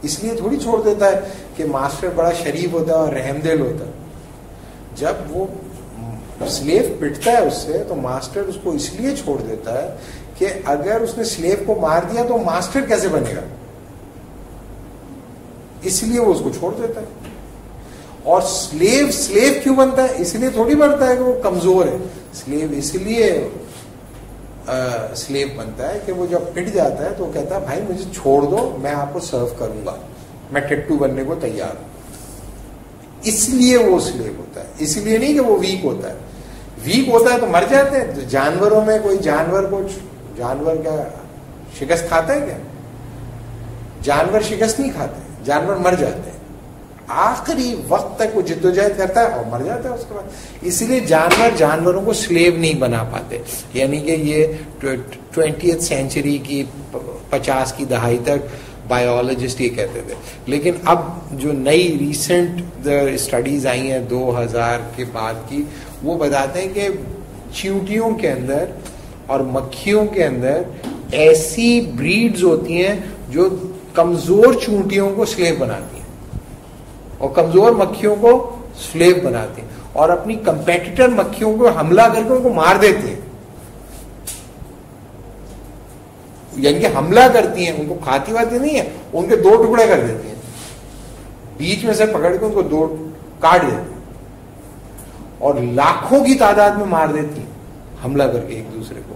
اس لیے تھوڑی چھوڑ دیتا ہے کہ ماسٹر بڑا شریف ہوتا ہے اور رحم دل ہوتا ہے. جب وہ سلیو پٹتا ہے اس سے تو ماسٹر اس کو اس لیے چھوڑ دیتا ہے کہ اگر اس نے سلیو کو مار دیا تو ماسٹر کیسے بنے گا, اس لیے وہ اس کو چھوڑ دیتا ہے. اور سلیو کیوں بنتا ہے, اس لیے تھوڑی بنتا ہے کہ وہ کمزور ہے. سلیو اس لیے سلیو بنتا ہے کہ وہ جب پٹ جاتا ہے تو وہ کہتا ہے بھائی مجھے چھوڑ دو, میں آپ کو سرو کروں گا, میں ٹٹو بننے کو تیار ہوں. اس لیے وہ سلیو ہوتا ہے, اس لیے نہیں کہ وہ ویک ہوتا ہے. ویک ہوتا ہے تو مر جاتے ہیں. جانوروں میں کوئی جانور کا شکست کھاتا ہے کیا؟ جانور شکست نہیں کھاتے, جانور مر جاتے ہیں. آخری وقت تک وہ جدوجہد کرتا ہے اور مر جاتا ہے اس کے بعد. اس لیے جانوروں کو سلیو نہیں بنا پاتے. یعنی کہ یہ 20th سینچری کی 50 کی دہائی تک بایولوجسٹ یہ کہتے تھے. لیکن اب جو نئی ریسنٹ اسٹڈیز آئی ہیں 2000 کے بعد کی, وہ بتاتے ہیں کہ چیونٹیوں کے اندر اور مکھیوں کے اندر ایسی بریڈز ہوتی ہیں جو کمزور چونٹیوں کو سلیو بناتی ہیں اور کمزور مکھیوں کو سلیو بناتی ہیں, اور اپنی کمپیٹیٹر مکھیوں کو حملہ کر کے ان کو مار دیتی ہیں. یعنی کہ حملہ کرتی ہیں, ان کو کھاتی واتی نہیں ہے, ان کے 2 ٹکڑے کر دیتی ہیں, بیچ میں سے پکڑ کے ان کو 2 کاٹ دیتی ہیں اور لاکھوں کی تعداد میں مار دیتی ہیں حملہ کر کے ایک دوسرے کو.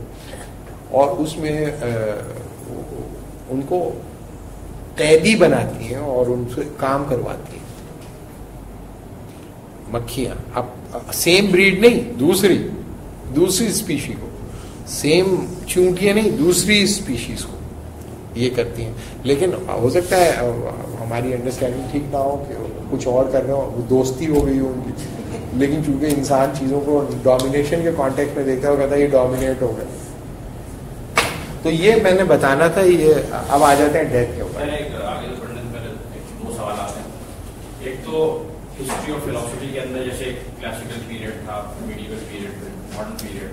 اور اس میں ان کو قیدی بناتی ہیں اور ان سے کام کرواتی ہیں مکھیاں. اب سیم بریڈ نہیں, دوسری اسپیشی کو, سیم چونٹیاں نہیں, دوسری اسپیشیز کو یہ کرتی ہیں. لیکن ہو سکتا ہے ہماری انڈرسٹینڈنگ ٹھیک نہ ہو کہ کچھ اور کر رہے ہو, دوستی ہو گئی ہو ان کی. لیکن چونکہ انسان چیزوں کو ڈومینیشن کے کانٹیکٹ میں دیکھتا ہے, وہ کہتا ہے یہ ڈومینیٹ ہو گئے. تو یہ میں نے بتانا تھا. یہ اب آ جاتے ہیں ڈیتھ کے اوپر. آگے بڑھنے سے پہلے 2 سوالات ہیں. ایک تو ہسٹری آف فلاسفی کے اندر جیسے کلاسیکل پیریڈ تھا, medieval period, modern period,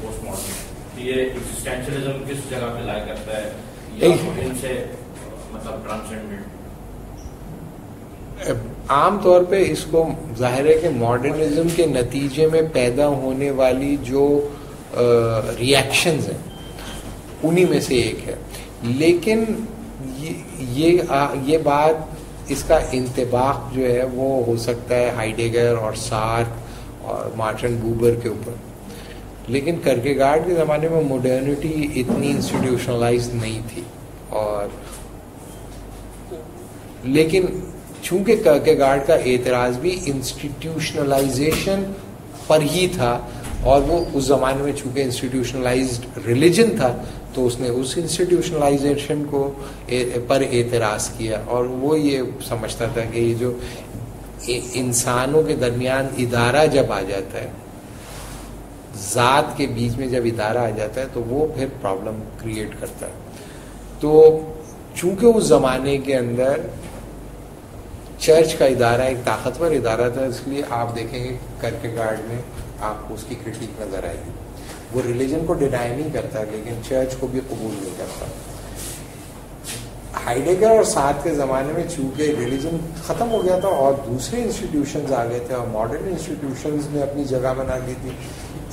post modern, یہ ایگزسٹینشلزم کس جگہ پہ لائے کرتا ہے, یا ان سے مطلب ٹرانسینڈنٹ؟ عام طور پہ اس کو ظاہر ہے کہ ماڈرنزم کے نتیجے میں پیدا ہونے والی جو ریئیکشنز ہیں انہی میں سے ایک ہے. لیکن یہ بات, اس کا انطباق جو ہے وہ ہو سکتا ہے ہائیڈگر اور سارتر اور مارٹن بوبر کے اوپر. لیکن کرکیگارڈ کے زمانے میں ماڈرنٹی اتنی انسٹیٹیوشنلائز نہیں تھی. اور لیکن چونکہ کرکیگارڈ کا اعتراض بھی انسٹیٹیوشنلائزیشن پر ہی تھا, اور وہ اس زمانے میں چونکہ انسٹیٹیوشنلائزڈ ریلیجن تھا تو اس نے اس انسٹیٹیوشنلائزیشن کو پر اعتراض کیا. اور وہ یہ سمجھتا تھا کہ یہ جو انسانوں کے درمیان ادارہ جب آ جاتا ہے ذات کے بیچ میں جب ادارہ آ جاتا ہے تو وہ پھر پرابلم کریٹ کرتا ہے. تو چونکہ اس زمانے کے اندر چرچ کا ادارہ ایک طاقتور ادارہ تھا, اس لیے آپ دیکھیں گے کرکیگارڈ میں آپ کو اس کی کرٹیک نظر آئے گی. وہ ریلیجن کو ڈینائی نہیں کرتا لیکن چرچ کو بھی قبول نہیں کرتا. ہائیڈگر اور ساتھ کے زمانے میں چونکہ ریلیجن ختم ہو گیا تھا اور دوسرے انسٹیٹیوشنز آ گئے تھے اور ماڈرن انسٹیٹیوشنز نے اپنی جگہ بنا لی تھی,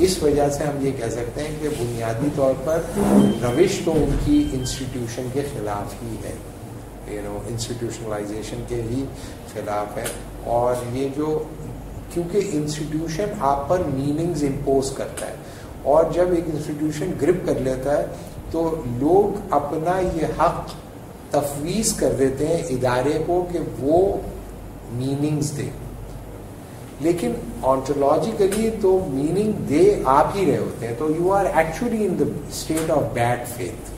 اس وجہ سے ہم یہ کہہ سکتے ہیں کہ بنیادی طور پر روش تو ان کی انسٹیٹیوشن کے خلاف ہی ہے, انسٹیٹیوشنلائزیشن کے ہی خلاف ہے. اور یہ جو کیونکہ انسٹیٹیوشن آپ پر میننگز امپوز کرتا ہے, اور جب ایک انسٹیٹیوشن گرپ کر لیتا ہے تو لوگ اپنا یہ حق تفویض کر دیتے ہیں ادارے کو کہ وہ میننگز دے, لیکن آنٹولوجیکلی تو میننگ دے آپ ہی رہے ہوتے ہیں, تو you are actually in the state of bad faith.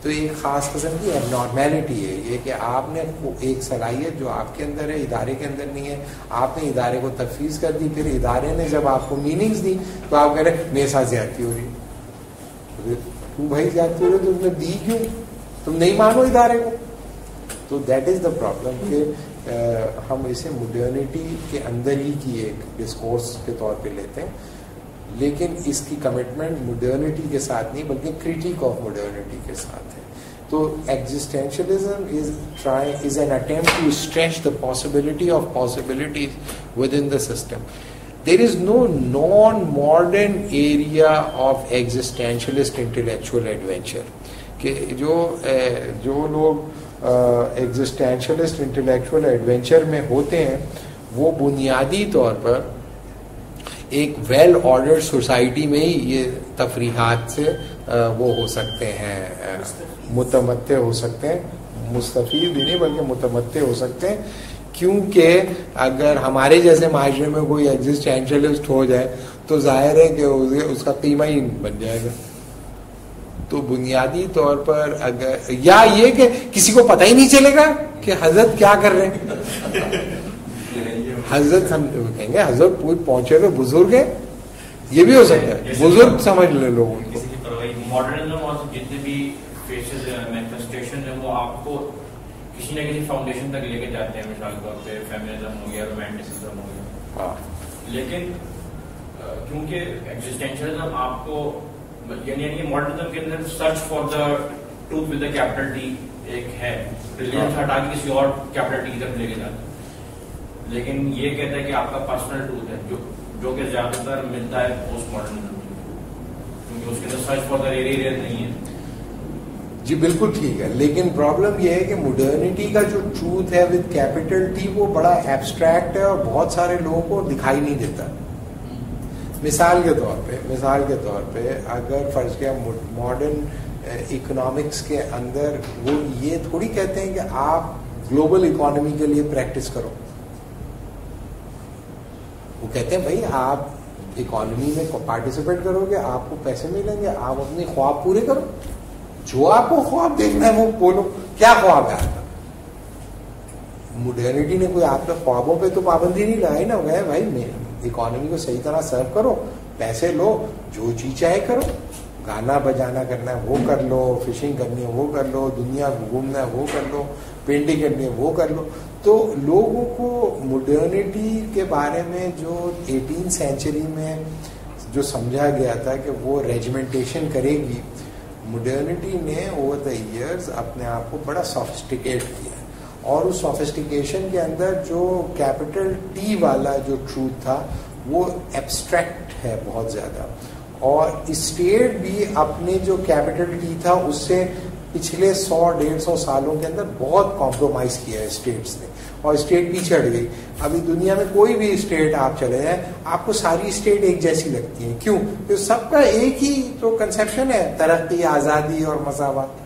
تو ایک خاص قسم کی اب نارمیلٹی ہے یہ کہ آپ نے ایک صلاحیت جو آپ کے اندر ہے ادارے کے اندر نہیں ہے, آپ نے ادارے کو تفویض کر دی, پھر ادارے نے جب آپ کو میننگز دی تو آپ کہہ رہے میرے ساتھ زیادتی ہو رہی. تو بھائی زیادتی ہو رہی تو تم نے دی کیوں, تم نہیں مانو ادارے کو. تو دیٹ از دا پرابلم کہ ہم اسے مڈرنٹی کے اندر ہی کی ایک ڈسکورس کے طور پہ لیتے ہیں, لیکن اس کی کمٹمنٹ مڈرنٹی کے ساتھ نہیں بلکہ کریٹیک آف مڈرنٹی کے ساتھ ہے. تو existentialism is an attempt to stretch the possibility of possibilities within the system. There is no non-modern area of existentialist intellectual adventure. کہ جو لوگ ایگزسٹینشلسٹ انٹلیکچوئل ایڈونچر میں ہوتے ہیں وہ بنیادی طور پر ایک ویل آرڈرڈ سوسائٹی میں ہی یہ تفریحات سے وہ ہو سکتے ہیں, متمتع ہو سکتے ہیں, مستفید بھی نہیں بلکہ متمتع ہو سکتے ہیں. کیونکہ اگر ہمارے جیسے معاشرے میں کوئی ایگزسٹینشلسٹ ہو جائے تو ظاہر ہے کہ اس کا قیمہ ہی بن جائے گا. تو بنیادی طور پر اگر یا یہ کہ کسی کو پتہ ہی نہیں چلے گا کہ حضرت کیا کر رہے ہیں, حضرت ہم کہیں گے حضرت پہنچے ہوئے بزرگ ہیں, یہ بھی ہو سکتا ہے بزرگ سمجھ لے لوگوں کو. ماڈرنزم اور جتنے بھی فیسز مینیفیسٹیشن ہیں وہ آپ کو کسی نہ کسی فاؤنڈیشن تک لے کے جاتے ہیں, مثال کے طور پہ فیمنزم ہو گیا, رومانٹسزم ہو گیا. لیکن کیونکہ ایگزسٹینشلزم آپ کو یعنی ماڈرنزم کے اندر search for the truth with the capital T ایک ہے, ریلیجن سے ہٹا کے کسی اور کیپٹل ٹی کی طرف لے کے جاتا ہے. لیکن یہ کہتا ہے کہ آپ کا پرسنل ٹروتھ ہے جو کہ زیادہ تر ملتا ہے پوسٹ ماڈرنزم میں, کیونکہ اس کے اندر سرچ فار دا ریئل نہیں ہے. جی بالکل ٹھیک ہے, لیکن پرابلم یہ ہے کہ مڈرنٹی کا جو ٹروتھ ہے ود کیپٹل ٹی وہ بڑا ایبسٹریکٹ ہے اور بہت سارے لوگوں کو دکھائی نہیں دیتا. مثال کے طور پہ اگر فرض کیا ماڈرن اکنامکس کے اندر وہ یہ تھوڑی کہتے ہیں کہ آپ گلوبل اکانومی کے لیے پریکٹس کرو, وہ کہتے ہیں بھائی آپ اکانومی میں پارٹیسپیٹ کرو گے آپ کو پیسے ملیں گے, آپ اپنے خواب پورے کرو, جو آپ کو خواب دیکھنا ہے وہ بولو. کیا خواب ہے آپ کا؟ مڈرنٹی نے کوئی آپ کے خوابوں پہ تو پابندی نہیں لگائی نا, گئے بھائی میں اکانومی کو صحیح طرح سرو کرو, پیسے لو, جو چیز چاہے کرو, گانا بجانا کرنا ہے وہ کر لو, فشنگ کرنی ہے وہ کر لو, دنیا گھومنا ہے وہ کر لو, پینٹنگ کرنی ہے وہ کر لو. تو لوگوں کو مڈرنٹی کے بارے میں جو 18 سینچری میں جو سمجھا گیا تھا کہ وہ ریجمنٹیشن کرے گی, مڈرنٹی نے اوور دا ایئرز اپنے آپ کو بڑا سافسٹیکیٹ کیا, اور اس سافسٹیکیشن کے اندر جو کیپٹل ٹی والا جو ٹروتھ تھا وہ ایبسٹریکٹ ہے بہت زیادہ, اور اسٹیٹ بھی اپنے جو کیپٹل ٹی تھا اس سے پچھلے 100-150 سالوں کے اندر بہت کمپرومائز کیا ہے اسٹیٹس نے, اور اسٹیٹ پیچھے ہٹ گئی. ابھی دنیا میں کوئی بھی اسٹیٹ آپ چلے جائیں آپ کو ساری اسٹیٹ ایک جیسی لگتی ہیں. کیوں؟ کہ سب کا ایک ہی تو کنسیپشن ہے, ترقی, آزادی اور مساوات.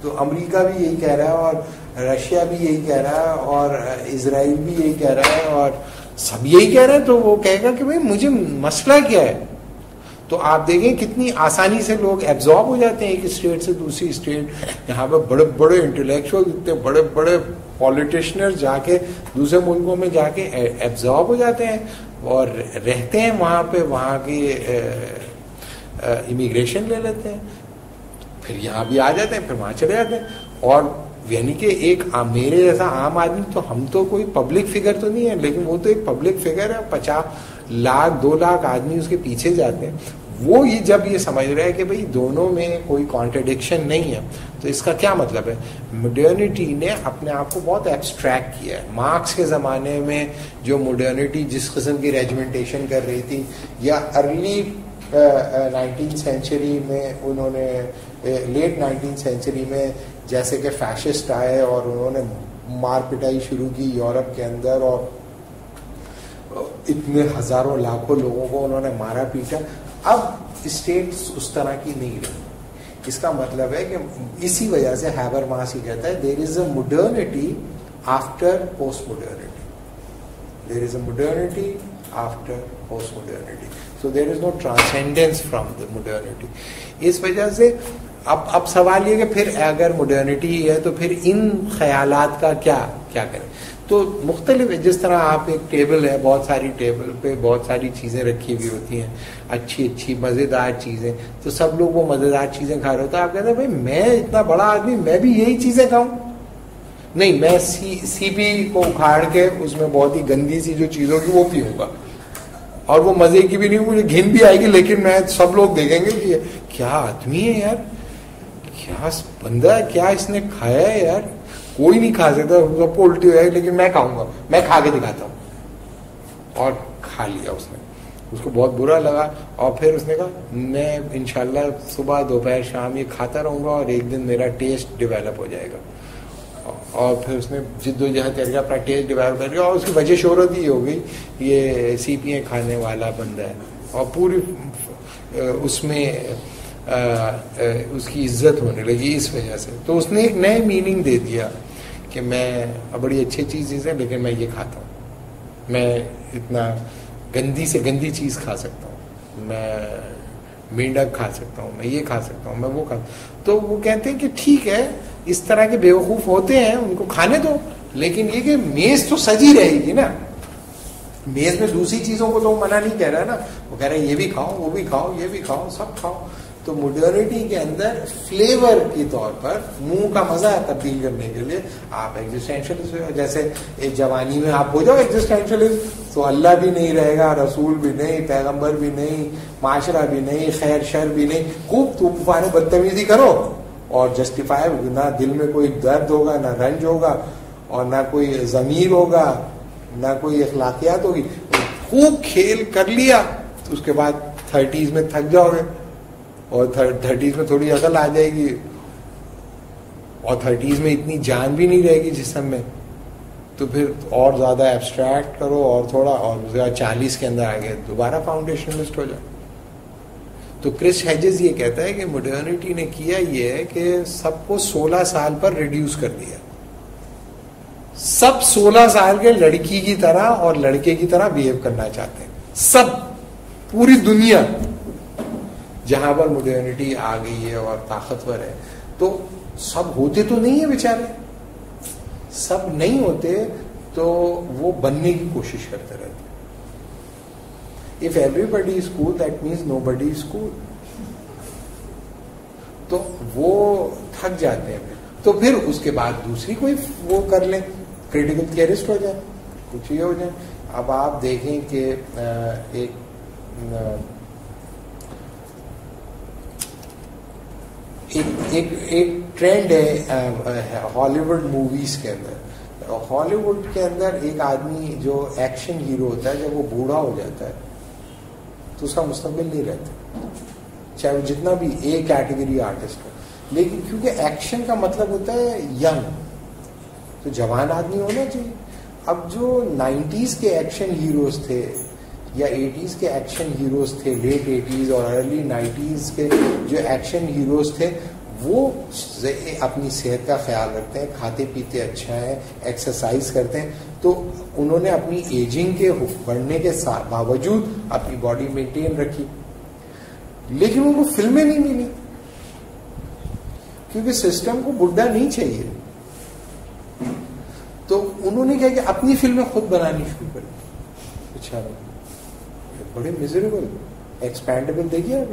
تو امریکہ بھی یہی کہہ رہا ہے اور رشیا بھی یہی کہہ رہا ہے اور اسرائیل بھی یہی کہہ رہا ہے اور سب یہی کہہ رہے ہیں. تو وہ کہے گا کہ بھائی مجھے مسئلہ کیا ہے. تو آپ دیکھیں کتنی آسانی سے لوگ ایبزارب ہو جاتے ہیں ایک اسٹیٹ سے دوسری اسٹیٹ. یہاں پہ بڑے بڑے انٹلیکچوئل, اتنے بڑے بڑے پولیٹیشنر جا کے دوسرے ملکوں میں جا کے ایبزارب ہو جاتے ہیں اور رہتے ہیں وہاں پہ, وہاں کی امیگریشن لے لیتے ہیں, پھر یہاں بھی آ جاتے ہیں, پھر وہاں چلے جاتے ہیں. اور یعنی کہ ایک میرے جیسا عام آدمی, تو ہم تو کوئی پبلک فگر تو نہیں ہے, لیکن وہ تو ایک پبلک فگر ہے, 50 لاکھ 2 لاکھ آدمی اس کے پیچھے جاتے ہیں. وہ یہ جب یہ سمجھ رہا ہے کہ بھئی دونوں میں کوئی کانٹرڈکشن نہیں ہے, تو اس کا کیا مطلب ہے؟ مڈرنٹی نے اپنے آپ کو بہت ایبسٹریکٹ کیا ہے. مارکس کے زمانے میں جو مڈرنٹی جس قسم کی ریجمنٹیشن کر رہی تھی, یا ارلی 19th سینچری میں انہوں نے, لیٹ 19th سینچری میں جیسے کہ فیشسٹ آئے اور انہوں نے مار پٹائی شروع کی یورپ کے اندر, اور اتنے ہزاروں لاکھوں لوگوں کو انہوں نے مارا پیٹا. اب اسٹیٹس اس طرح کی نہیں رہی. اس کا مطلب ہے کہ اسی وجہ سے ہیبرماس ہی کہتا ہے there is a modernity after post modernity, there is a modernity after post modernity, so there is no transcendence from the modernity. اس وجہ سے اب سوال یہ کہ پھر اگر مڈرنٹی ہے تو پھر ان خیالات کا کیا کریں. تو مختلف, جس طرح آپ ایک ٹیبل ہے, بہت ساری ٹیبل پہ بہت ساری چیزیں رکھی ہوئی ہوتی ہیں, اچھی اچھی مزیدار چیزیں, تو سب لوگ وہ مزیدار چیزیں کھا رہے ہوتے ہیں. آپ کہتے ہیں بھائی میں اتنا بڑا آدمی, میں بھی یہی چیزیں کھاؤں؟ نہیں, میں سی پی کو اکھاڑ کے اس میں بہت ہی گندی سی جو چیزوں کی وہ پیوں گا, اور وہ مزے کی بھی نہیں, مجھے گھن بھی آئے گی, لیکن میں سب لوگ دیکھیں گے کہ کیا آدمی ہے یار, کیا بندہ ہے, کیا اس نے کھایا ہے یار, کوئی نہیں کھا سکتا, سب کو الٹی ہو جائے گی, لیکن میں کھاؤں گا, میں کھا کے دکھاتا ہوں. اور کھا لیا اس نے, اس کو بہت برا لگا, اور پھر اس نے کہا میں انشاءاللہ صبح دوپہر شام یہ کھاتا رہوں گا, اور ایک دن میرا ٹیسٹ ڈیولپ ہو جائے گا. اور پھر اس نے جد و جہد کر کے اپنا ٹیسٹ ڈیولپ کر گیا, اور اس کی وجہ شہرت یہ ہو گئی یہ سی پی اے کھانے والا بندہ ہے, اور پوری اس میں اس کی عزت ہونے لگی اس وجہ سے. تو اس نے ایک نئے میننگ دے دیا کہ میں بڑی اچھی چیز ہے, لیکن میں یہ کھاتا ہوں, میں اتنا گندی سے گندی چیز کھا سکتا ہوں, میں مینڈک کھا سکتا ہوں, میں یہ کھا سکتا ہوں, میں وہ کھا. تو وہ کہتے ہیں کہ ٹھیک ہے, اس طرح کے بیوقوف ہوتے ہیں, ان کو کھانے دو, لیکن یہ کہ میز تو سجی رہے گی نا, میز میں دوسری چیزوں کو تو منع نہیں کہہ رہا ہے نا, وہ کہہ رہے ہیں یہ بھی کھاؤ, وہ بھی کھاؤ, یہ بھی کھاؤ, سب کھاؤ. تو مڈرنٹی کے اندر فلیور کی طور پر منہ کا مزہ تبدیل کرنے کے لیے آپ ایگزسٹینشلسٹ ہو. جیسے ایک جوانی میں آپ ہو جاؤ ایگزسٹینشلسٹ, تو اللہ بھی نہیں رہے گا, رسول بھی نہیں, پیغمبر بھی نہیں, معاشرہ بھی نہیں, خیر شر بھی نہیں, خوب طوفان بدتمیزی کرو, اور جسٹیفائی, نہ دل میں کوئی درد ہوگا, نہ رنج ہوگا, اور نہ کوئی ضمیر ہوگا, نہ کوئی اخلاقیات ہوگی, خوب کھیل کر لیا. تو اس کے بعد 30s میں تھک جاؤ گے, اور 30s میں تھوڑی عقل آ جائے گی, اور 30s میں اتنی جان بھی نہیں رہے گی جسم میں, تو پھر اور زیادہ ایبسٹریکٹ کرو, اور تھوڑا, اور 40 کے اندر آگے دوبارہ فاؤنڈیشنلسٹ ہو جائے. تو کرس ہیجز یہ کہتا ہے کہ مڈرنٹی نے کیا یہ ہے کہ سب کو 16 سال پر ریڈیوس کر دیا, سب 16 سال کے لڑکی کی طرح اور لڑکے کی طرح بیہیو کرنا چاہتے ہیں, سب, پوری دنیا. جہاں پر مڈرنٹی آ گئی ہے اور طاقتور ہے, تو سب ہوتے تو نہیں ہیں بیچارے, سب نہیں ہوتے تو وہ بننے کی کوشش کرتے رہتے. If everybody is cool, that means nobody is cool. تو وہ تھک جاتے ہیں, تو پھر اس کے بعد دوسری کوئی وہ کر لیں, کریٹیکل تھیورسٹ ہو جائیں, کچھ یہ ہو جائیں. اب آپ دیکھیں کہ ایک ٹرینڈ ہے ہالی ووڈ موویز کے اندر. ہالی ووڈ کے اندر ایک آدمی جو ایکشن ہیرو ہوتا ہے, جب وہ بوڑھا ہو جاتا ہے تو اس کا مستقبل نہیں رہتا, چاہے وہ جتنا بھی اے کیٹیگری آرٹسٹ ہو. لیکن کیونکہ ایکشن کا مطلب ہوتا ہے ینگ, تو جوان آدمی ہونا چاہیے. اب جو 90s کے ایکشن ہیروز تھے یا 80s کے ایکشن ہیروز تھے, لیٹ 80s اور ارلی 90s کے جو ایکشن ہیروز تھے, وہ اپنی صحت کا خیال رکھتے ہیں, کھاتے پیتے اچھا ہے, ایکسرسائز کرتے ہیں, تو انہوں نے اپنی ایجنگ کے بڑھنے کے باوجود اپنی باڈی مینٹین رکھی. لیکن ان کو فلمیں نہیں ملی, کیونکہ سسٹم کو بڈھا نہیں چاہیے. تو انہوں نے کہا کہ اپنی فلمیں خود بنانی شروع کر دی. اچھا, بڑے میزریبل ایکسپینڈیبل دیکھیے آپ.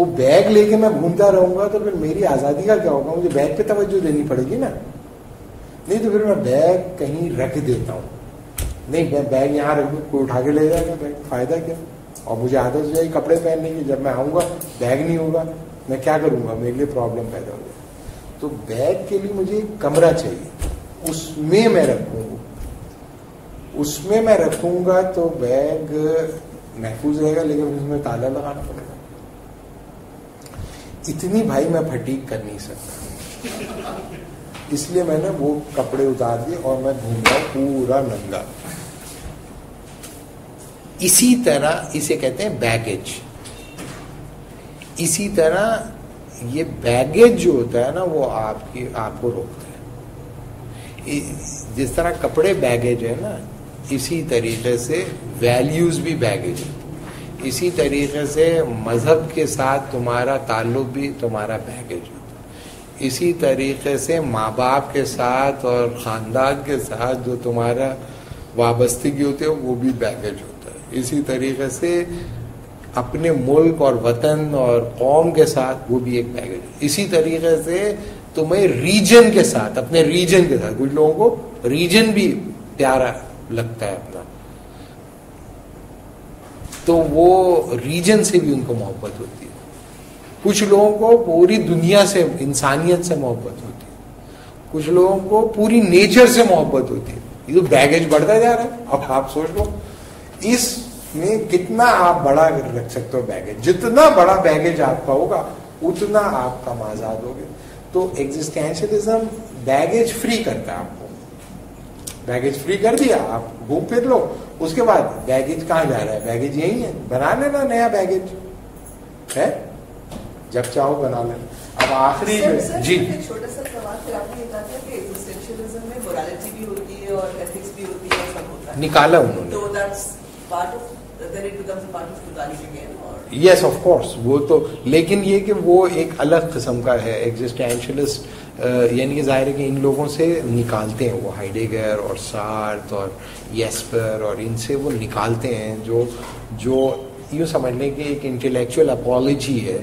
وہ بیگ لے کے میں گھومتا رہوں گا تو پھر میری آزادی کا کیا ہوگا؟ مجھے بیگ پہ توجہ دینی پڑے گی نا. نہیں تو پھر میں بیگ کہیں رکھ دیتا ہوں. نہیں میں بیگ یہاں رکھ دوں, کوئی اٹھا کے لے جائے گا بیگ, فائدہ کیا؟ اور مجھے عادت ہو جائے گی کپڑے پہننے کی, جب میں آؤں گا بیگ نہیں ہوگا, میں کیا کروں گا؟ میرے لیے پرابلم پیدا ہو جائے. تو بیگ کے لیے مجھے ایک کمرہ چاہیے, اس میں میں رکھوں گا. اس میں میں رکھوں گا تو بیگ محفوظ رہے گا, لیکن اس میں تالا لگانا پڑے گا. اتنی بھائی میں پھٹیک کر نہیں سکتا, اس لیے میں نے وہ کپڑے اتار دیے اور میں گھوم رہا ہوں پورا ننگا. اسی طرح اسے کہتے ہیں بیگیج. اسی طرح یہ بیگیج جو ہوتا ہے نا وہ آپ کو روکتا ہے. جس طرح کپڑے بیگیج ہے نا, اسی طریقے سے ویلیوز بھی بیگیج ہے. اسی طریقے سے مذہب کے ساتھ تمہارا تعلق بھی تمہارا بیگیج ہوتا ہے. اسی طریقے سے ماں باپ کے ساتھ اور خاندان کے ساتھ جو تمہارا وابستگی ہوتی ہے وہ بھی بیگیج ہوتا ہے. اسی طریقے سے اپنے ملک اور وطن اور قوم کے ساتھ وہ بھی ایک بیگیج ہے. اسی طریقے سے تمہیں ریجن کے ساتھ, اپنے ریجن کے ساتھ, کچھ لوگوں کو ریجن بھی پیارا لگتا ہے اپنا, تو وہ ریجن سے بھی ان کو محبت ہوتی ہے. کچھ لوگوں کو پوری دنیا سے, انسانیت سے محبت ہوتی ہے. کچھ لوگوں کو پوری نیچر سے محبت ہوتی ہے. یہ تو بیگیج بڑھتا جا رہا ہے. اب آپ سوچ لو اس میں کتنا آپ بڑا رکھ سکتے ہو بیگیج. جتنا بڑا بیگیج آپ کا ہوگا اتنا آپ کم آزاد ہوگے. تو ایگزسٹینشلزم بیگیج فری کرتا ہے آپ کو. بیگیج فری کر دیا, آپ گھوم پھر لو. اس کے بعد بیگیج کہاں جا رہا ہے؟ بیگیج یہی ہے, بنا لینا نیا بیگیج ہے, جب چاہو بنا لینا. اب آخری جی چھوٹا سا سوال, پھر آپ نے کہا کہ ایگزسٹینشلزم میں مورالٹی بھی ہوتی ہے اور ایتھکس بھی ہوتی ہے, سب ہوتا ہے, نکالا انہوں نے. تو that's part of, then it becomes a part of totality again. Yes of course, وہ تو, لیکن یہ کہ وہ ایک الگ قسم کا ہے ایگزسٹینشلسٹ. یعنی کہ ظاہر ہے کہ ان لوگوں سے نکالتے ہیں, وہ ہائیڈیگر اور سارتھ اور یسپر اور ان سے وہ نکالتے ہیں جو یوں سمجھ لیں کہ ایک انٹلیکچوئل اپالوجی ہے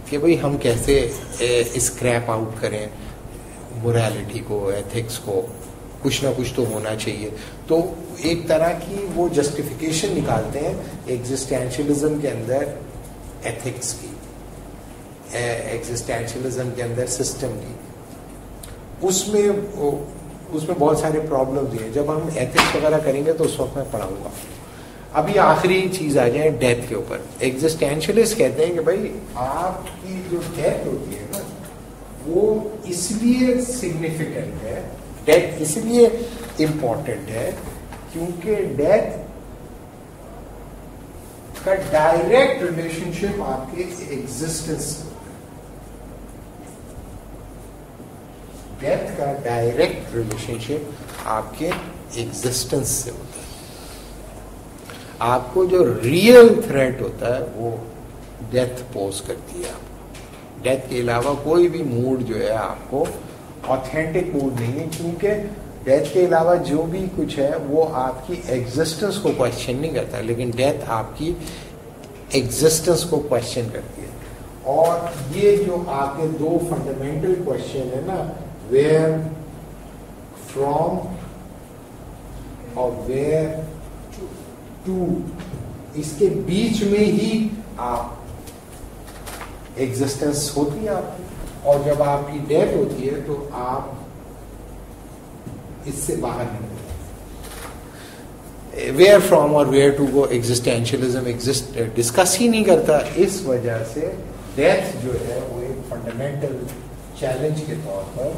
کہ بھئی ہم کیسے اسکریپ آؤٹ کریں مورالٹی کو, ایتھکس کو, کچھ نہ کچھ تو ہونا چاہیے. تو ایک طرح کی وہ جسٹیفیکیشن نکالتے ہیں ایگزسٹینشلزم کے اندر ایتھکس کی, ایگزسٹینشلزم کے اندر سسٹم کی. اس میں بہت سارے پرابلمز ہیں. جب ہم ایتھکس وغیرہ کریں گے تو اس وقت میں پڑھاؤں گا. ابھی آخری چیز آ جائے ڈیتھ کے اوپر. ایگزسٹینشلسٹ کہتے ہیں کہ بھائی آپ کی جو ڈیتھ ہوتی ہے نا وہ اس لیے سگنیفیکنٹ ہے, ڈیتھ اس لیے امپورٹنٹ ہے کیونکہ ڈیتھ کا ڈائریکٹ ریلیشن شپ آپ کے ایگزسٹنس سے, ڈیتھ کا ڈائریکٹ ریلیشن شپ آپ کے ایگزسٹنس سے ہوتا ہے. آپ کو جو ریئل تھریٹ ہوتا ہے وہ ڈیتھ پوز کرتی ہے. آپ کو ڈیتھ کے علاوہ کوئی بھی موڈ جو ہے آپ کو آتھینٹک موڈ نہیں ہے, کیونکہ ڈیتھ کے علاوہ جو بھی کچھ ہے وہ آپ کی ایگزسٹنس کو کوشچن نہیں کرتا, لیکن ڈیتھ آپ کی ایگزسٹنس کو کوشچن کرتی ہے. اور یہ جو آپ کے دو فنڈامنٹل کوشچن ہے نا, ویئر فرام اور ویئر ٹو, اس کے بیچ میں ہی آپ ایگزسٹنس ہوتی ہے آپ کی, اور جب آپ کی ڈیتھ ہوتی ہے تو آپ اس سے باہر نہیں ہوتے. ویئر فرام اور ویئر ٹو کو ایگزسٹینشلزم ڈسکس ہی نہیں کرتا. اس وجہ سے ڈیتھ جو ہے وہ ایک فنڈامنٹل چیلنج کے طور پر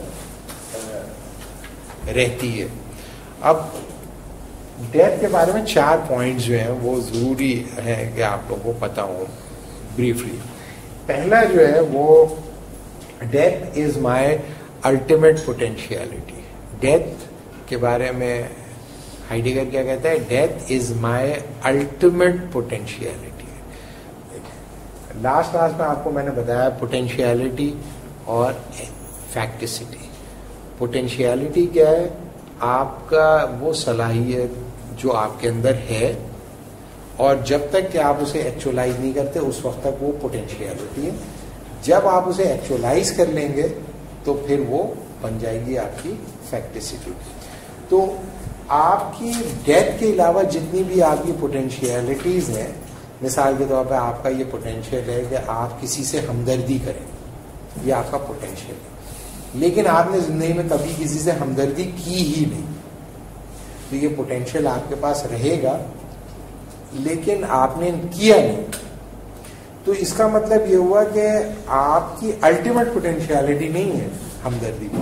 رہتی ہے. اب ڈیتھ کے بارے میں 4 پوائنٹس جو ہیں وہ ضروری ہیں کہ آپ لوگوں کو پتا ہو بریفلی. پہلا جو ہے وہ death is my ultimate potentiality. Death کے بارے میں ہائیڈیگر کیا کہتا ہے؟ Death is my ultimate potentiality. Last میں آپ کو میں نے بتایا پوٹینشیلٹی اور فیکٹسٹی. پوٹینشیلٹی کیا ہے؟ آپ کا وہ صلاحیت جو آپ کے اندر ہے, اور جب تک کہ آپ اسے ایکچولائز نہیں کرتے اس وقت تک وہ پوٹینشیلٹی ہے. جب آپ اسے ایکچولائز کر لیں گے تو پھر وہ بن جائے گی آپ کی فیکٹسٹی. تو آپ کی ڈیتھ کے علاوہ جتنی بھی آپ کی پوٹینشیلٹیز ہیں، مثال کے طور پہ آپ کا یہ پوٹینشیل ہے کہ آپ کسی سے ہمدردی کریں، یہ آپ کا پوٹینشیل ہے، لیکن آپ نے زندگی میں کبھی کسی سے ہمدردی کی ہی نہیں، تو یہ پوٹینشیل آپ کے پاس رہے گا لیکن آپ نے کیا نہیں. تو اس کا مطلب یہ ہوا کہ آپ کی الٹیمیٹ پوٹینشیلٹی نہیں ہے ہمدردی کی،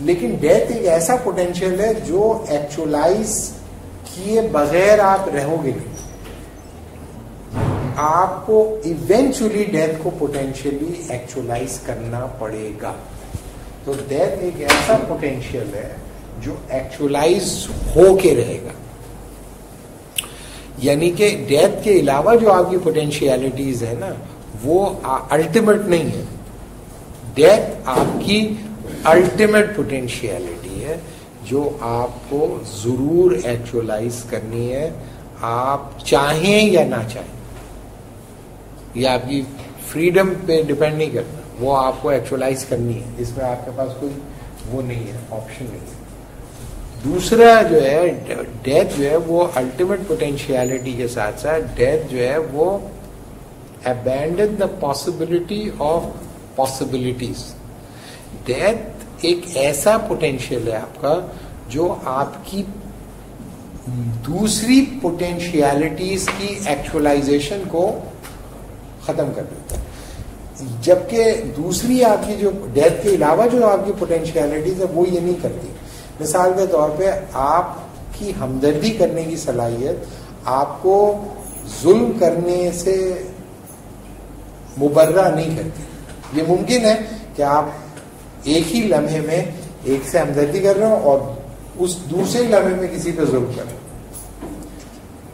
لیکن ڈیتھ ایک ایسا پوٹینشیل ہے جو ایکچولائز کیے بغیر آپ رہو گے نہیں. آپ کو ایونچولی ڈیتھ کو پوٹینشیلی ایکچولائز کرنا پڑے گا. تو ڈیتھ ایک ایسا پوٹینشیل ہے جو ایکچولائز ہو کے رہے گا. یعنی کہ ڈیتھ کے علاوہ جو آپ کی پوٹینشیلٹیز ہے نا وہ الٹیمیٹ نہیں ہے. ڈیتھ آپ کی الٹیمیٹ پوٹینشیلٹی ہے جو آپ کو ضرور ایکچولائز کرنی ہے، آپ چاہیں یا نہ چاہیں. یہ آپ کی فریڈم پہ ڈپینڈ نہیں کرتا، وہ آپ کو ایکچولائز کرنی ہے، اس میں آپ کے پاس کوئی وہ نہیں ہے، آپشن نہیں ہے. دوسرا جو ہے ڈیتھ جو ہے وہ الٹیمیٹ پوٹینشیلٹی کے ساتھ ساتھ ڈیتھ جو ہے وہ abandon the possibility of possibilities. Death ایک ایسا پوٹینشیل ہے آپ کا جو آپ کی دوسری پوٹینشیلٹیز کی ایکچولائزیشن کو ختم کر دیتا ہے، جبکہ دوسری آپ کی جو ڈیتھ کے علاوہ جو آپ کی پوٹینشیلٹیز ہے وہ یہ نہیں کرتی. مثال کے طور پہ آپ کی ہمدردی کرنے کی صلاحیت آپ کو ظلم کرنے سے مبرہ نہیں کرتی. یہ ممکن ہے کہ آپ ایک ہی لمحے میں ایک سے ہمدردی کر رہے ہو اور اس دوسرے لمحے میں کسی پہ ظلم کر رہے ہو،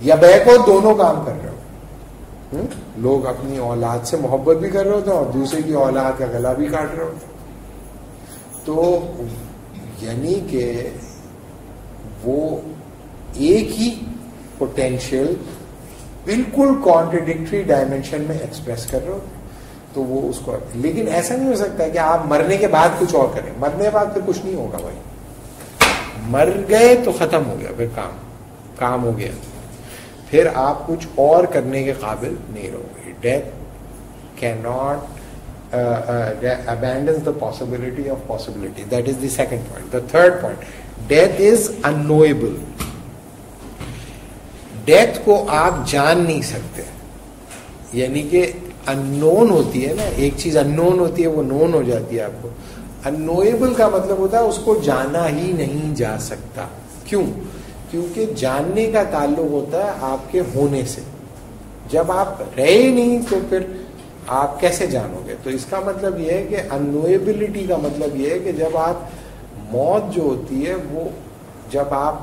یا بیک اور دونوں کام کر رہے ہو. لوگ اپنی اولاد سے محبت بھی کر رہے ہوتے ہیں اور دوسرے کی اولاد کا گلا بھی کاٹ رہے ہوتے ہیں. تو یعنی کہ وہ ایک ہی پوٹینشیل بالکل کانٹرڈکٹری ڈائمینشن میں ایکسپریس کر رہے ہو، تو وہ اس کو. لیکن ایسا نہیں ہو سکتا کہ آپ مرنے کے بعد کچھ اور کریں. مرنے کے بعد پھر کچھ نہیں ہوگا بھائی، مر گئے تو ختم ہو گیا، پھر کام ہو گیا، پھر آپ کچھ اور کرنے کے قابل نہیں رہو گے. Death can not abandons the possibility of possibility. That is the second point. The third point, death is unknowable. Death کو آپ جان نہیں سکتے، یعنی کہ unknown ہوتی ہے نا، ایک چیز unknown ہوتی ہے وہ known ہو جاتی ہے آپ کو. unknowable کا مطلب ہوتا ہے اس کو جانا ہی نہیں جا سکتا. کیوں؟ کیونکہ جاننے کا تعلق ہوتا ہے آپ کے ہونے سے. جب آپ رہے نہیں تو پھر آپ کیسے جانو گے؟ تو اس کا مطلب یہ ہے کہ انویبلٹی کا مطلب یہ ہے کہ جب آپ موت جو ہوتی ہے وہ جب آپ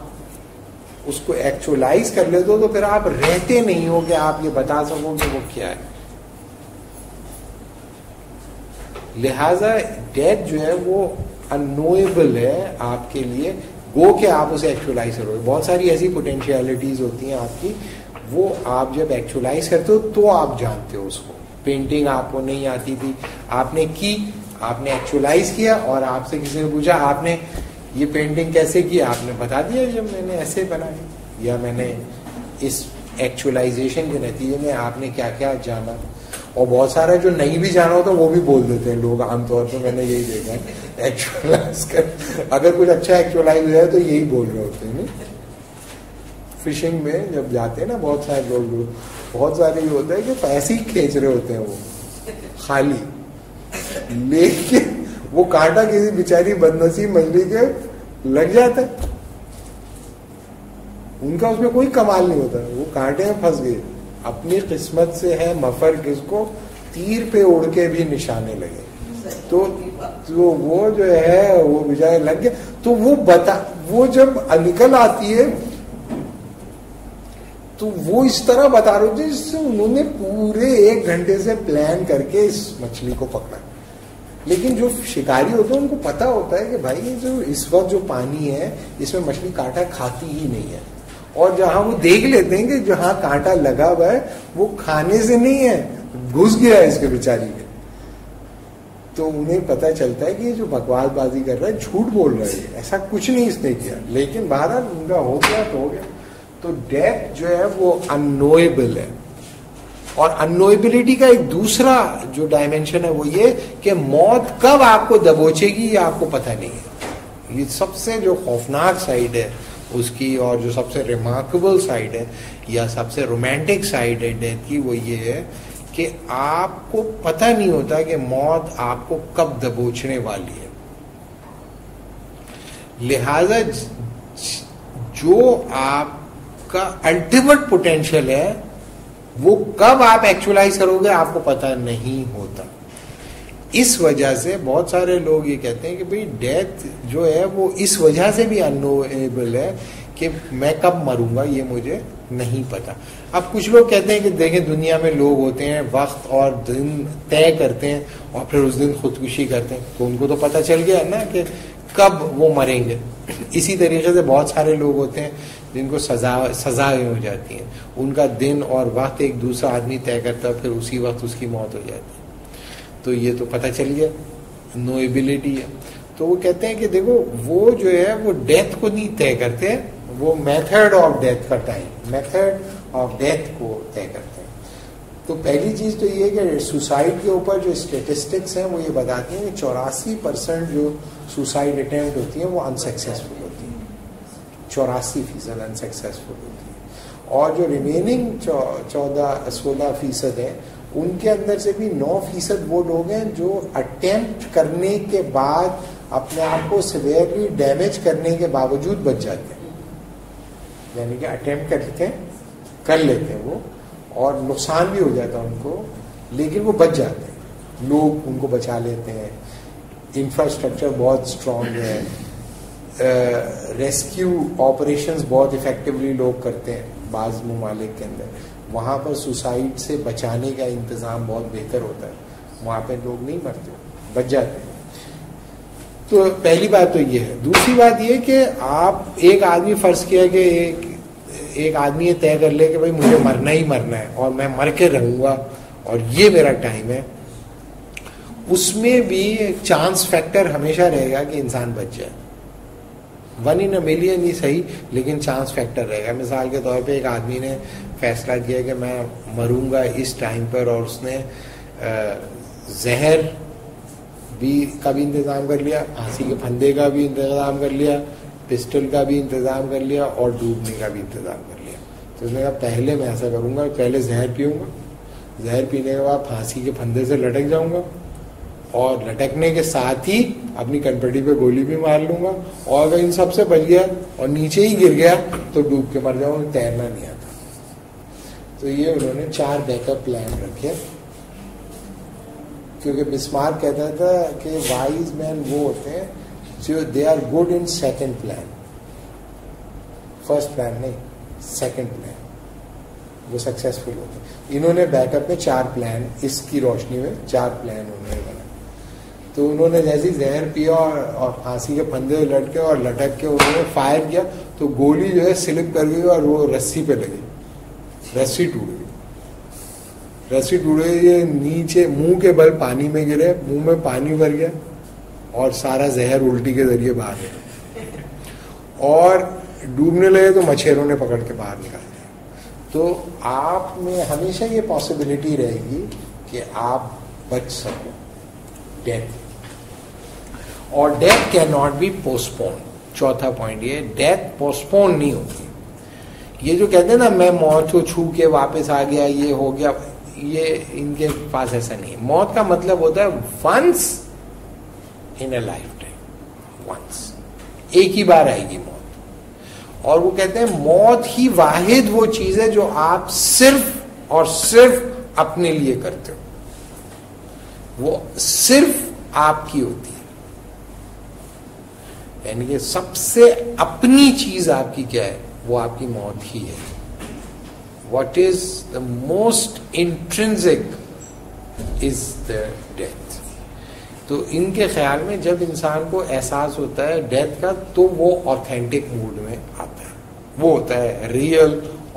اس کو ایکچولائز کر لیتے ہو تو پھر آپ رہتے نہیں ہو کہ آپ یہ بتا سکو کہ وہ کیا ہے. لہذا ڈیتھ جو ہے وہ انویبل ہے آپ کے لیے، گو کہ آپ اسے ایکچولائز کرو. بہت ساری ایسی پوٹینشیلٹیز ہوتی ہیں آپ کی، وہ آپ جب ایکچولائز کرتے ہو تو آپ جانتے ہو اس کو. پینٹنگ آپ کو نہیں آتی تھی، آپ نے کی، آپ نے ایکچولائز کیا، اور آپ سے کسی نے پوچھا آپ نے یہ پینٹنگ کیسے کی، آپ نے بتا دیا جب میں نے ایسے بنائی، یا میں نے اس ایکچولائزیشن کے نتیجے میں آپ نے کیا کیا جانا. اور بہت سارا جو نہیں بھی جانا ہوتا وہ بھی بول دیتے ہیں لوگ عام طور پہ، میں نے یہی دیکھا ہے. ایکچولائز کر اگر کچھ اچھا ایکچولائز ہو جائے تو یہی بول رہے ہوتے ہیں. فشنگ میں جب جاتے ہیں نا بہت سارے لوگ، بہت سارے یہ ہوتا ہے کہ پیسے ہی کھینچ رہے ہوتے ہیں وہ خالی، لیکن وہ کانٹا کسی بیچاری بدنصیب مچھلی کے لگ جاتا ہے، ان کا اس میں کوئی کمال نہیں ہوتا، وہ کانٹے میں پھنس گئے. اپنی قسمت سے ہے مفر کس کو، تیر پہ اڑ کے بھی نشانے لگے. تو وہ جو ہے وہ بیچارے لگ گئے. تو وہ جب نکل آتی ہے تو وہ اس طرح بتا رہے تھے جس سے انہوں نے پورے 1 گھنٹے سے پلان کر کے اس مچھلی کو پکڑا. لیکن جو شکاری ہوتے ہیں ان کو پتا ہوتا ہے کہ بھائی جو اس وقت جو پانی ہے اس میں مچھلی کانٹا کھاتی ہی نہیں ہے، اور جہاں وہ دیکھ لیتے ہیں کہ جہاں کانٹا لگا ہوا ہے وہ کھانے سے نہیں ہے, گھس گیا ہے اس کے بیچاری کے, تو انہیں پتہ چلتا ہے کہ یہ جو بکواس بازی کر رہا ہے جھوٹ بول رہا ہے, ایسا کچھ نہیں اس نے کیا, لیکن بہرحال ان کا ہو گیا تو ہو گیا. تو ڈیتھ جو ہے وہ اننویبل ہے, اور اننویبلٹی کا ایک دوسرا جو ڈائمینشن ہے وہ یہ کہ موت کب آپ کو دبوچے گی یہ آپ کو پتہ نہیں ہے. یہ سب سے جو خوفناک سائڈ ہے اس کی, اور جو سب سے ریمارکیبل سائڈ ہے یا سب سے رومانٹک سائڈ ہے ڈیتھ کی, وہ یہ ہے کہ آپ کو پتہ نہیں ہوتا کہ موت آپ کو کب دبوچنے والی ہے. لہذا جو آپ کا الٹیمیٹ پوٹینشیل ہے وہ کب آپ ایکچولائز کرو گے آپ کو پتہ نہیں ہوتا. اس وجہ سے بہت سارے لوگ یہ کہتے ہیں کہ بھئی ڈیتھ جو ہے وہ اس وجہ سے بھی اننویبل ہے کہ میں کب مروں گا یہ مجھے نہیں پتا. اب کچھ لوگ کہتے ہیں کہ دیکھیں دنیا میں لوگ ہوتے ہیں وقت اور دن طے کرتے ہیں اور پھر اس دن خودکشی کرتے ہیں, تو ان کو تو پتہ چل گیا نا کہ کب وہ مریں گے. اسی طریقے سے بہت سارے لوگ ہوتے ہیں جن کو سزائیں ہو جاتی ہیں, ان کا دن اور وقت ایک دوسرا آدمی طے کرتا ہے, پھر اسی وقت اس کی موت ہو جاتی ہے. تو یہ تو پتہ چل گیا نویبلٹی ہے. تو وہ کہتے ہیں کہ دیکھو وہ جو ہے وہ ڈیتھ کو نہیں طے کرتے, وہ میتھڈ آف ڈیتھ کا میتھڈ آف ڈیتھ کو طے کرتے ہیں. تو پہلی چیز تو یہ کہ سوسائڈ کے اوپر جو اسٹیٹسٹکس ہیں وہ یہ بتاتی ہیں کہ 84% جو سوسائڈ اٹیمپٹ ہوتی ہیں وہ انسکسیسفل ہوتی ہیں, 84% انسکسیسفل ہوتی ہیں. اور جو ریمیننگ 16% ہیں ان کے اندر سے بھی 9% وہ لوگ ہیں جو اٹیمپٹ کرنے کے بعد اپنے آپ کو سیویئرلی ڈیمیج کرنے کے باوجود بچ جاتے ہیں. یعنی کہ اٹیمپٹ کر لیتے ہیں وہ, اور نقصان بھی ہو جاتا ہے ان کو, لیکن وہ بچ جاتے ہیں, لوگ ان کو بچا لیتے ہیں. انفراسٹرکچر بہت اسٹرانگ ہے, ریسکیو آپریشنز بہت افیکٹولی لوگ کرتے ہیں بعض ممالک کے اندر. وہاں پر سوسائڈ سے بچانے کا انتظام بہت بہتر ہوتا ہے, وہاں پہ لوگ نہیں مرتے, بچ جاتے ہیں. تو پہلی بات تو یہ ہے. دوسری بات یہ کہ آپ ایک آدمی فرض کیا کہ ایک آدمی یہ طے کر لے کہ بھائی مجھے مرنا ہی مرنا ہے اور میں مر کے رہوں گا اور یہ میرا ٹائم ہے, اس میں بھی ایک چانس فیکٹر ہمیشہ رہے گا کہ انسان بچ جائے. 1 in a million ہی صحیح, لیکن چانس فیکٹر رہے گا. مثال کے طور پہ ایک آدمی نے فیصلہ کیا کہ میں مروں گا اس ٹائم پر, اور اس نے زہر کا بھی انتظام کر لیا, پھانسی کے پھندے کا بھی انتظام کر لیا, پسٹل کا بھی انتظام کر لیا, اور ڈوبنے کا بھی انتظام کر لیا. تو اس نے کہا پہلے میں ایسا کروں گا, پہلے زہر پیوں گا, زہر پینے کے بعد پھانسی کے پھندے سے لٹک جاؤں گا, اور لٹکنے کے ساتھ ہی اپنی کنپٹی پہ گولی بھی مار لوں گا, اور اگر ان سب سے بچ گیا اور نیچے ہی گر گیا تو ڈوب کے مر جاؤں گا, تیرنا نہیں آتا. تو یہ انہوں نے 4 بیک اپ پلان رکھے, کیونکہ بسمارک کہتا تھا کہ وائز مین وہ ہوتے ہیں جو they are good in second plan, first plan نہیں, سیکنڈ پلان, وہ سکسیسفل ہوتے ہیں. انہوں نے بیک اپ میں 4 پلان, اس کی روشنی میں 4 پلان انہوں نے بنا. تو انہوں نے جیسے زہر پیا اور پھانسی کے پھندے لٹکے اور لٹک کے انہوں نے فائر کیا تو گولی جو ہے سلپ کر گئی اور وہ رسی پہ لگی, رسی ٹوٹ گئی, رسی ٹوٹ گئی, یہ نیچے منہ کے بل پانی میں گرے, منہ میں پانی بھر گیا اور سارا زہر الٹی کے ذریعے باہر گیا, اور ڈوبنے لگے تو مچھروں نے پکڑ کے باہر نکال دیا. تو آپ میں ہمیشہ یہ پاسبلٹی رہے گی کہ آپ بچ سکو ڈیتھ, اور death can not be postpone. چوتھا پوائنٹ یہ, ڈیتھ پوسٹ پون نہیں ہوتی. یہ جو کہتے ہیں نا میں موت کو چھو کے واپس آ گیا, یہ ہو گیا, یہ ان کے پاس ایسا نہیں ہے. موت کا مطلب ہوتا ہے once in a lifetime, once, ایک ہی بار آئے گی موت. اور وہ کہتے ہیں موت ہی واحد وہ چیز ہے جو آپ صرف اور صرف اپنے لیے کرتے ہو, وہ صرف آپ کی ہوتی ہے. یعنی کہ سب سے اپنی چیز آپ کی کیا ہے, وہ آپ کی موت ہی ہے. What is the most intrinsic is the death. تو ان کے خیال میں جب انسان کو احساس ہوتا ہے ڈیتھ کا تو وہ آتھینٹک موڈ میں آتا ہے, وہ ہوتا ہے ریئل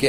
کہ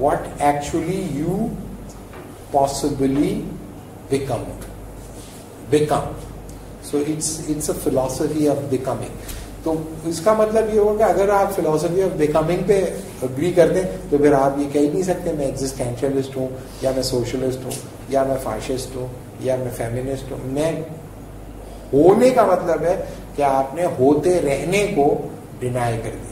what actually you possibly become. So it's a philosophy of becoming. تو اس کا مطلب یہ ہوگا کہ اگر آپ فلاسفی آف بیکمنگ پہ اگری کر دیں تو پھر آپ یہ کہہ نہیں سکتے میں ایگزسٹینشلسٹ ہوں یا میں سوشلسٹ ہوں یا میں فاشسٹ ہوں یا میں فیمنسٹ ہوں. میں ہونے کا مطلب ہے کہ آپ نے ہوتے رہنے کو ڈینائی کر دیا.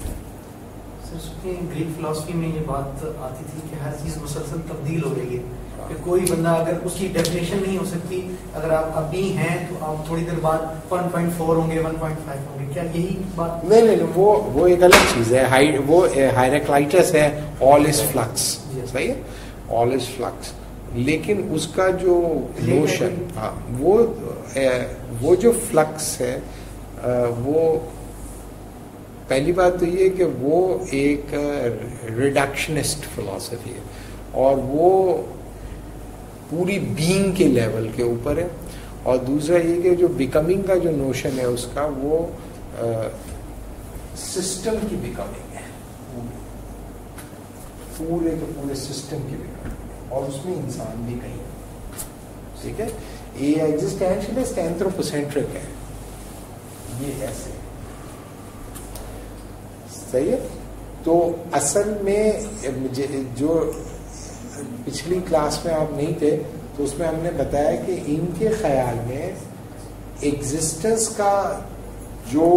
گریک فلاسفی میں یہ بات آتی تھی کہ ہر چیز مسلسل تبدیل ہو رہی ہے, کہ کوئی بندہ اگر اس کی ڈیفینیشن نہیں ہو سکتی, اگر آپ ابھی ہیں تو آپ تھوڑی دیر بعد 1.4 ہوں گے 1.5 ہوں گے, کیا یہی بات؟ نہیں, وہ ایک الگ چیز ہے. وہ ہیراکلائٹس ہے آل از فلکس, صحیح ہے, آل از فلکس. لیکن اس کا جو نوشن, ہاں, وہ جو فلکس ہے وہ پہلی بات تو یہ کہ وہ ایک ریڈکشنسٹ فلاسفی ہے اور وہ پوری بینگ کے لیول کے اوپر ہے. اور دوسرا یہ کہ جو بیکمنگ کا جو نوشن ہے اس کا وہ سسٹم کی بیکمنگ ہے, پورے کے پورے سسٹم کی بیکمنگ, اور اس میں انسان بھی کہیں. ٹھیک ہے, یہ ایگزسٹینشلسٹ اینتھروپوسینٹرک ہے, یہ ایسے صحیح ہے. تو اصل میں جو پچھلی کلاس میں آپ نہیں تھے تو اس میں ہم نے بتایا کہ ان کے خیال میں ایگزسٹنس کا جو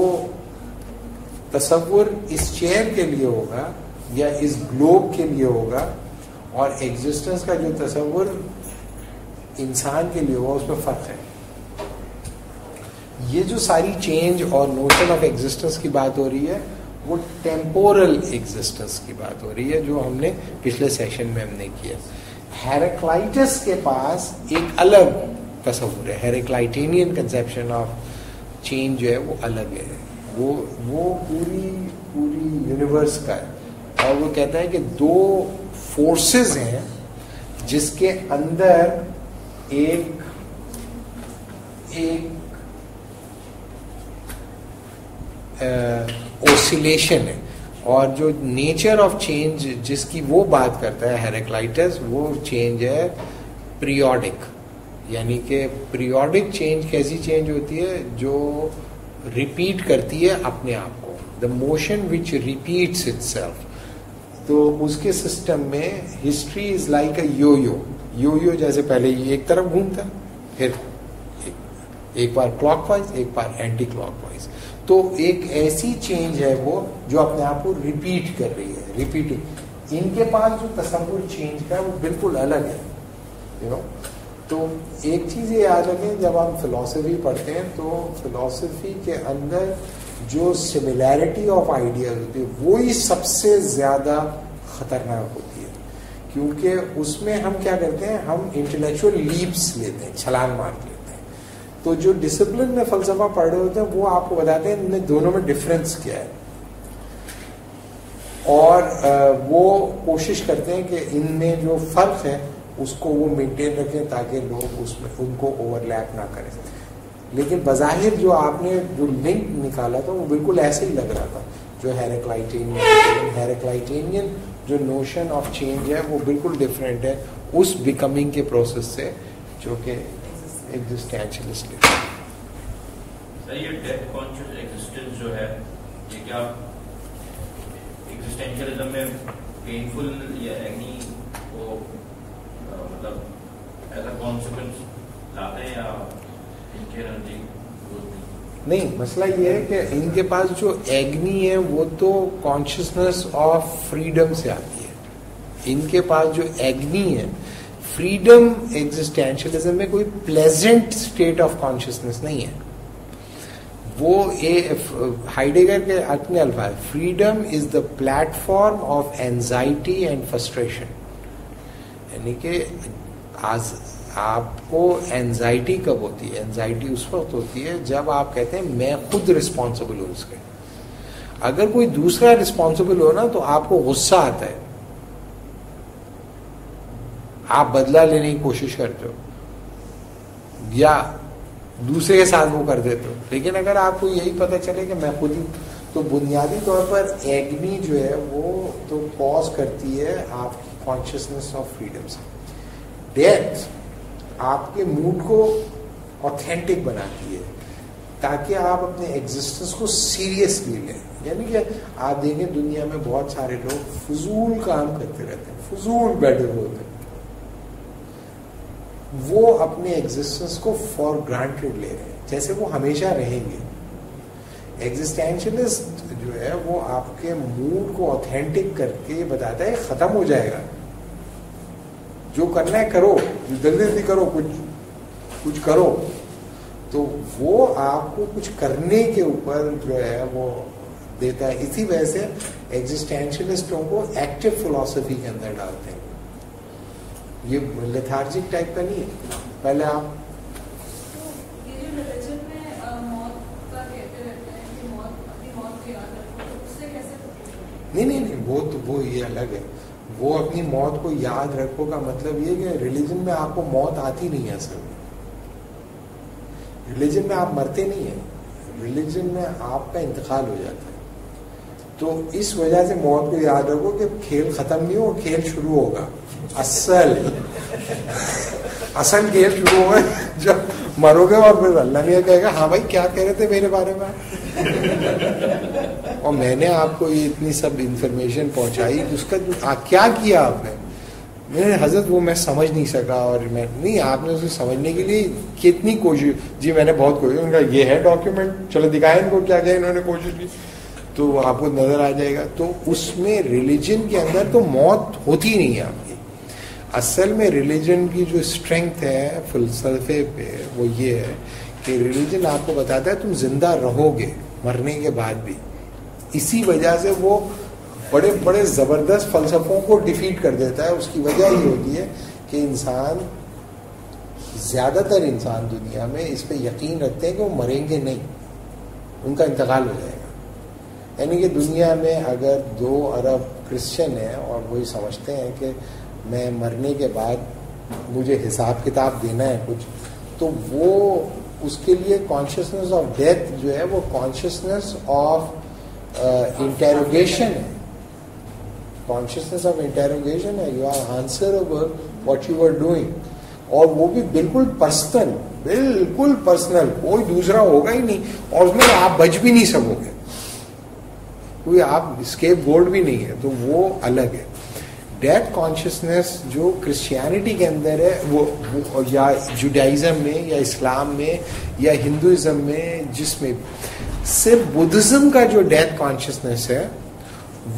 تصور اس چیئر کے لیے ہوگا یا اس گلوب کے لیے ہوگا اور ایگزسٹنس کا جو تصور انسان کے لیے ہوگا اس میں فرق ہے. یہ جو ساری چینج اور نوشن آف ایگزسٹنس کی بات ہو رہی ہے وہ ٹیمپورل ایگزسٹنس کی بات ہو رہی ہے جو ہم نے پچھلے سیشن میں ہم نے کیا. ہیراکلائٹس کے پاس ایک الگ تصور ہے, ہیراکلائٹینین کنسیپشن آف چینج جو ہے وہ الگ ہے, وہ پوری یونیورس کا ہے. اور وہ کہتا ہے کہ دو فورسز ہیں جس کے اندر ایک اوسیلیشن ہے, اور جو نیچر آف چینج جس کی وہ بات کرتا ہے ہیراکلائٹس, وہ چینج ہے پیریوڈک. یعنی کہ پیریوڈک چینج کیسی چینج ہوتی ہے جو ریپیٹ کرتی ہے اپنے آپ کو, دا موشن وچ ریپیٹس اٹ سیلف. تو اس کے سسٹم میں history is like a U جیسے پہلے یہ ایک طرف گھومتا پھر ایک بار کلاک وائز ایک بار اینٹی کلاک وائز. تو ایک ایسی چینج ہے وہ جو اپنے آپ کو ریپیٹ کر رہی ہے, ریپیٹنگ. ان کے پاس جو تصور چینج کا ہے وہ بالکل الگ ہے, یو نو. تو ایک چیز یہ یاد رکھیں, جب ہم فلاسفی پڑھتے ہیں تو فلاسفی کے اندر جو سملیرٹی آف آئیڈیاز ہوتی ہے وہی سب سے زیادہ خطرناک ہوتی ہے, کیونکہ اس میں ہم کیا کرتے ہیں, ہم انٹلیکچوئل لیپس لیتے ہیں, چھلانگ مارتے ہیں. تو جو ڈسپلن میں فلسفہ پڑھ رہے ہوتے ہیں وہ آپ کو بتاتے ہیں ان دونوں میں ڈفرینس کیا ہے, اور وہ کوشش کرتے ہیں کہ ان میں جو فرق ہے اس کو وہ مینٹین رکھیں تاکہ لوگ اس میں ان کو اوور لیپ نہ کریں. لیکن بظاہر جو آپ نے جو لنک نکالا تھا وہ بالکل ایسے ہی لگ رہا تھا جو ہیراکلائٹینین جو نوشن آف چینج ہے وہ بالکل ڈفرینٹ ہے اس بیکمنگ کے پروسیس سے جو کہ ایگزسٹینشلسٹ ہے. سر یہ ڈیپتھ کانشیس ایگزسٹنس جو ہے یہ کیا ایگزسٹینشلزم میں پینفل یا ایگنی کو مطلب ایز اے کانسیکوینس لاتے ہیں یا نہیں؟ مسئلہ یہ ہے کہ ان کے پاس جو ایگنی ہے وہ تو کانشیسنس آف فریڈم سے آتی ہے. ان کے پاس جو ایگنی ہے فریڈم ایگزسٹینشلزم میں کوئی پلیزنٹ اسٹیٹ آف کانشیسنس نہیں ہے. وہ ہائیڈگر کے اپنے الفاظ, freedom is the plate form of anxiety and frustration. یعنی کہ آپ کو اینزائٹی کب ہوتی ہے؟ اینزائٹی اس وقت ہوتی ہے جب آپ کہتے ہیں میں خود رسپانسبل ہوں اس کے. اگر کوئی دوسرا رسپانسبل ہو نا تو آپ کو غصہ آتا ہے, آپ بدلہ لینے کی کوشش کرتے ہو یا دوسرے کے ساتھ وہ کر دیتے ہو. لیکن اگر آپ کو یہی پتہ چلے کہ میں خود ہی, تو بنیادی طور پر ایگنی جو ہے وہ تو پاز کرتی ہے آپ کی کانشیسنس آف فریڈم سے. ڈیتھ آپ کے موڈ کو اوتھینٹک بناتی ہے. تاکہ آپ اپنے ایگزسٹنس کو سیریسلی لیں. یعنی کہ آپ دیکھیں دنیا میں بہت سارے لوگ فضول کام کرتے رہتے ہیں, فضول بیٹھے ہوتے ہیں, وہ اپنے ایگزسٹنس کو فار گرانٹیڈ لے رہے ہیں جیسے وہ ہمیشہ رہیں گے. ایگزسٹینشلسٹ جو ہے وہ آپ کے موڈ کو اوتھینٹک کر کے بتاتا ہے ختم ہو جائے گا, جو کرنا ہے کرو, جلدی جلدی کرو, کچھ کرو. تو وہ آپ کو کچھ کرنے کے اوپر جو ہے وہ دیتا ہے. اسی وجہ سے ایگزسٹینشلسٹوں کو ایکٹیو فلسفی کے اندر ڈالتے ہیں. یہ لیتھارجک ٹائپ کا نہیں ہے. پہلے آپ نہیں وہ یہ الگ ہے. وہ اپنی موت کو یاد رکھو کا مطلب یہ کہ ریلیجن میں آپ کو موت آتی نہیں ہے. اصل میں ریلیجن میں آپ مرتے نہیں ہیں, ریلیجن میں آپ کا انتقال ہو جاتا ہے. تو اس وجہ سے موت کو یاد رکھو کہ کھیل ختم نہیں ہو, کھیل شروع ہوگا. اصل کھیل شروع ہوگا جب مرو گے, اور پھر اللہ نے کہے گا ہاں بھائی کیا کہہ رہے تھے میرے بارے میں, اور میں نے آپ کو یہ اتنی سب انفارمیشن پہنچائی, اس کا کیا کیا آپ نے؟ حضرت وہ میں سمجھ نہیں سکا, اور میں نہیں, آپ نے اسے سمجھنے کے لیے کتنی کوشش, جی میں نے بہت کوشش. ان کا یہ ہے ڈاکیومنٹ, چلو دکھائیں ان کو کیا کیا انہوں نے کوشش کی, تو آپ کو نظر آ جائے گا. تو اس میں ریلیجن کے اندر تو موت ہوتی نہیں ہے آپ کی. اصل میں ریلیجن کی جو اسٹرینتھ ہے فلسفے پہ وہ یہ ہے کہ ریلیجن آپ کو بتاتا ہے تم زندہ رہو گے مرنے کے بعد بھی. اسی وجہ سے وہ بڑے بڑے زبردست فلسفوں کو ڈیفیٹ کر دیتا ہے. اس کی وجہ یہ ہوتی ہے کہ انسان, زیادہ تر انسان دنیا میں اس پہ یقین رکھتے ہیں کہ وہ مریں گے نہیں, ان کا انتقال ہو جائے گا. یعنی کہ دنیا میں اگر 2 ارب کرسچن ہیں اور وہی سمجھتے ہیں کہ میں مرنے کے بعد مجھے حساب کتاب دینا ہے کچھ, تو وہ اس کے لیے کانشیسنیس آف ڈیتھ جو ہے وہ کانشیسنیس آف انٹیروگیشن ہے. کانشیسنیس آف انٹیروگیشن ہے. You are answerable what you are doing, اور وہ بھی بالکل پرسنل, بالکل پرسنل, کوئی دوسرا ہوگا ہی نہیں, اور اس میں آپ بچ بھی نہیں سکو گے, کوئی آپ اسکیپ گورڈ بھی نہیں ہے. تو وہ الگ ہے. ڈیتھ کانشیسنیس جو کرسچینٹی کے اندر ہے وہ یا جوڈائزم میں یا اسلام میں یا ہندوازم میں, جس میں صرف بدھزم کا جو ڈیتھ کانشیسنیس ہے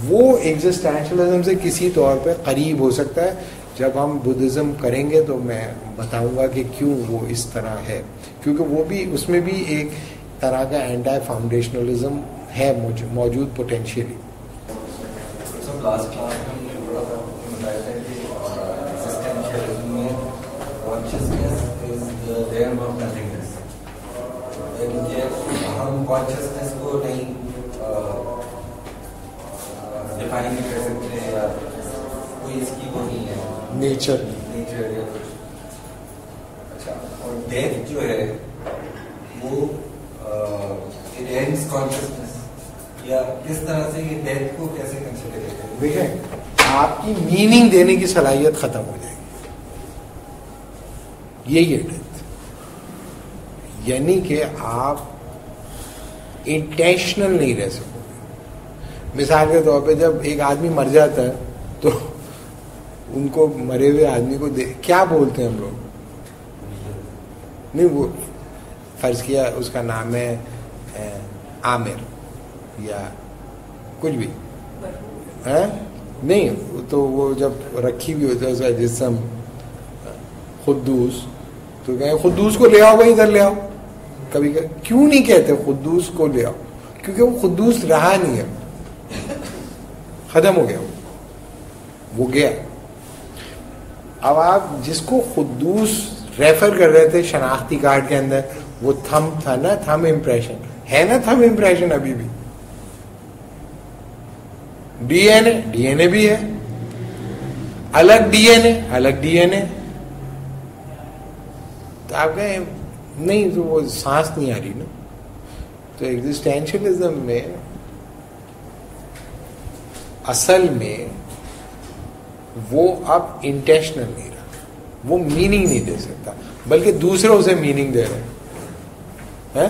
وہ ایگزسٹینشلزم سے کسی طور پہ قریب ہو سکتا ہے. جب ہم بدھزم کریں گے تو میں بتاؤں گا کہ کیوں وہ اس طرح ہے, کیونکہ وہ بھی اس میں بھی ایک طرح کا اینٹی فاؤنڈیشنلزم ہے موجود پوٹینشیلی. ہم کانشیسنیس کو نہیں ڈیفائن نہیں کر سکتے, یا کوئی اس کی وہ نہیں ہے نیچر یا کچھ. اچھا, اور ڈیتھ جو ہے وہ اٹ اینڈز کانشیسنیس, یا کس طرح سے یہ ڈیتھ کو کیسے کنسیڈر کرتے ہیں؟ دیکھیں, آپ کی میننگ دینے کی صلاحیت ختم ہو جائے گی, یہی ہے ڈیتھ. یعنی کہ آپ انٹینشنل نہیں رہ سکو گے. مثال کے طور پہ جب ایک آدمی مر جاتا ہے تو ان کو مرے ہوئے آدمی کو کیا بولتے ہیں ہم لوگ, نہیں وہ فرض کیا اس کا نام ہے عامر یا کچھ بھی نہیں, تو وہ جب رکھی بھی ہوتا ہے اس کا جسم قدوس, تو کہیں قدوس کو لے آؤ بھائی ادھر لے آؤ. کبھی کیوں نہیں کہتے قدوس کو لے آؤ, کیونکہ وہ قدوس رہا نہیں ہے, ختم ہو گیا, وہ گیا. اب آپ جس کو قدوس ریفر کر رہے تھے شناختی کارڈ کے اندر, وہ تھم تھا نا, تھم امپریشن ہے نا, تھم امپریشن ابھی بھی. ڈی این اے بھی ہے, الگ ڈی این اے, الگ ڈی این اے. تو آپ کہیں نہیں تو وہ سانس نہیں آ رہی نا. تو ایگزسٹینشلزم میں اصل میں وہ اب انٹینشنل نہیں رہا, وہ میننگ نہیں دے سکتا, بلکہ دوسرے اسے میننگ دے رہے ہیں.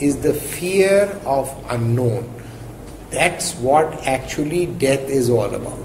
is the fear of unknown. That's what actually death is all about.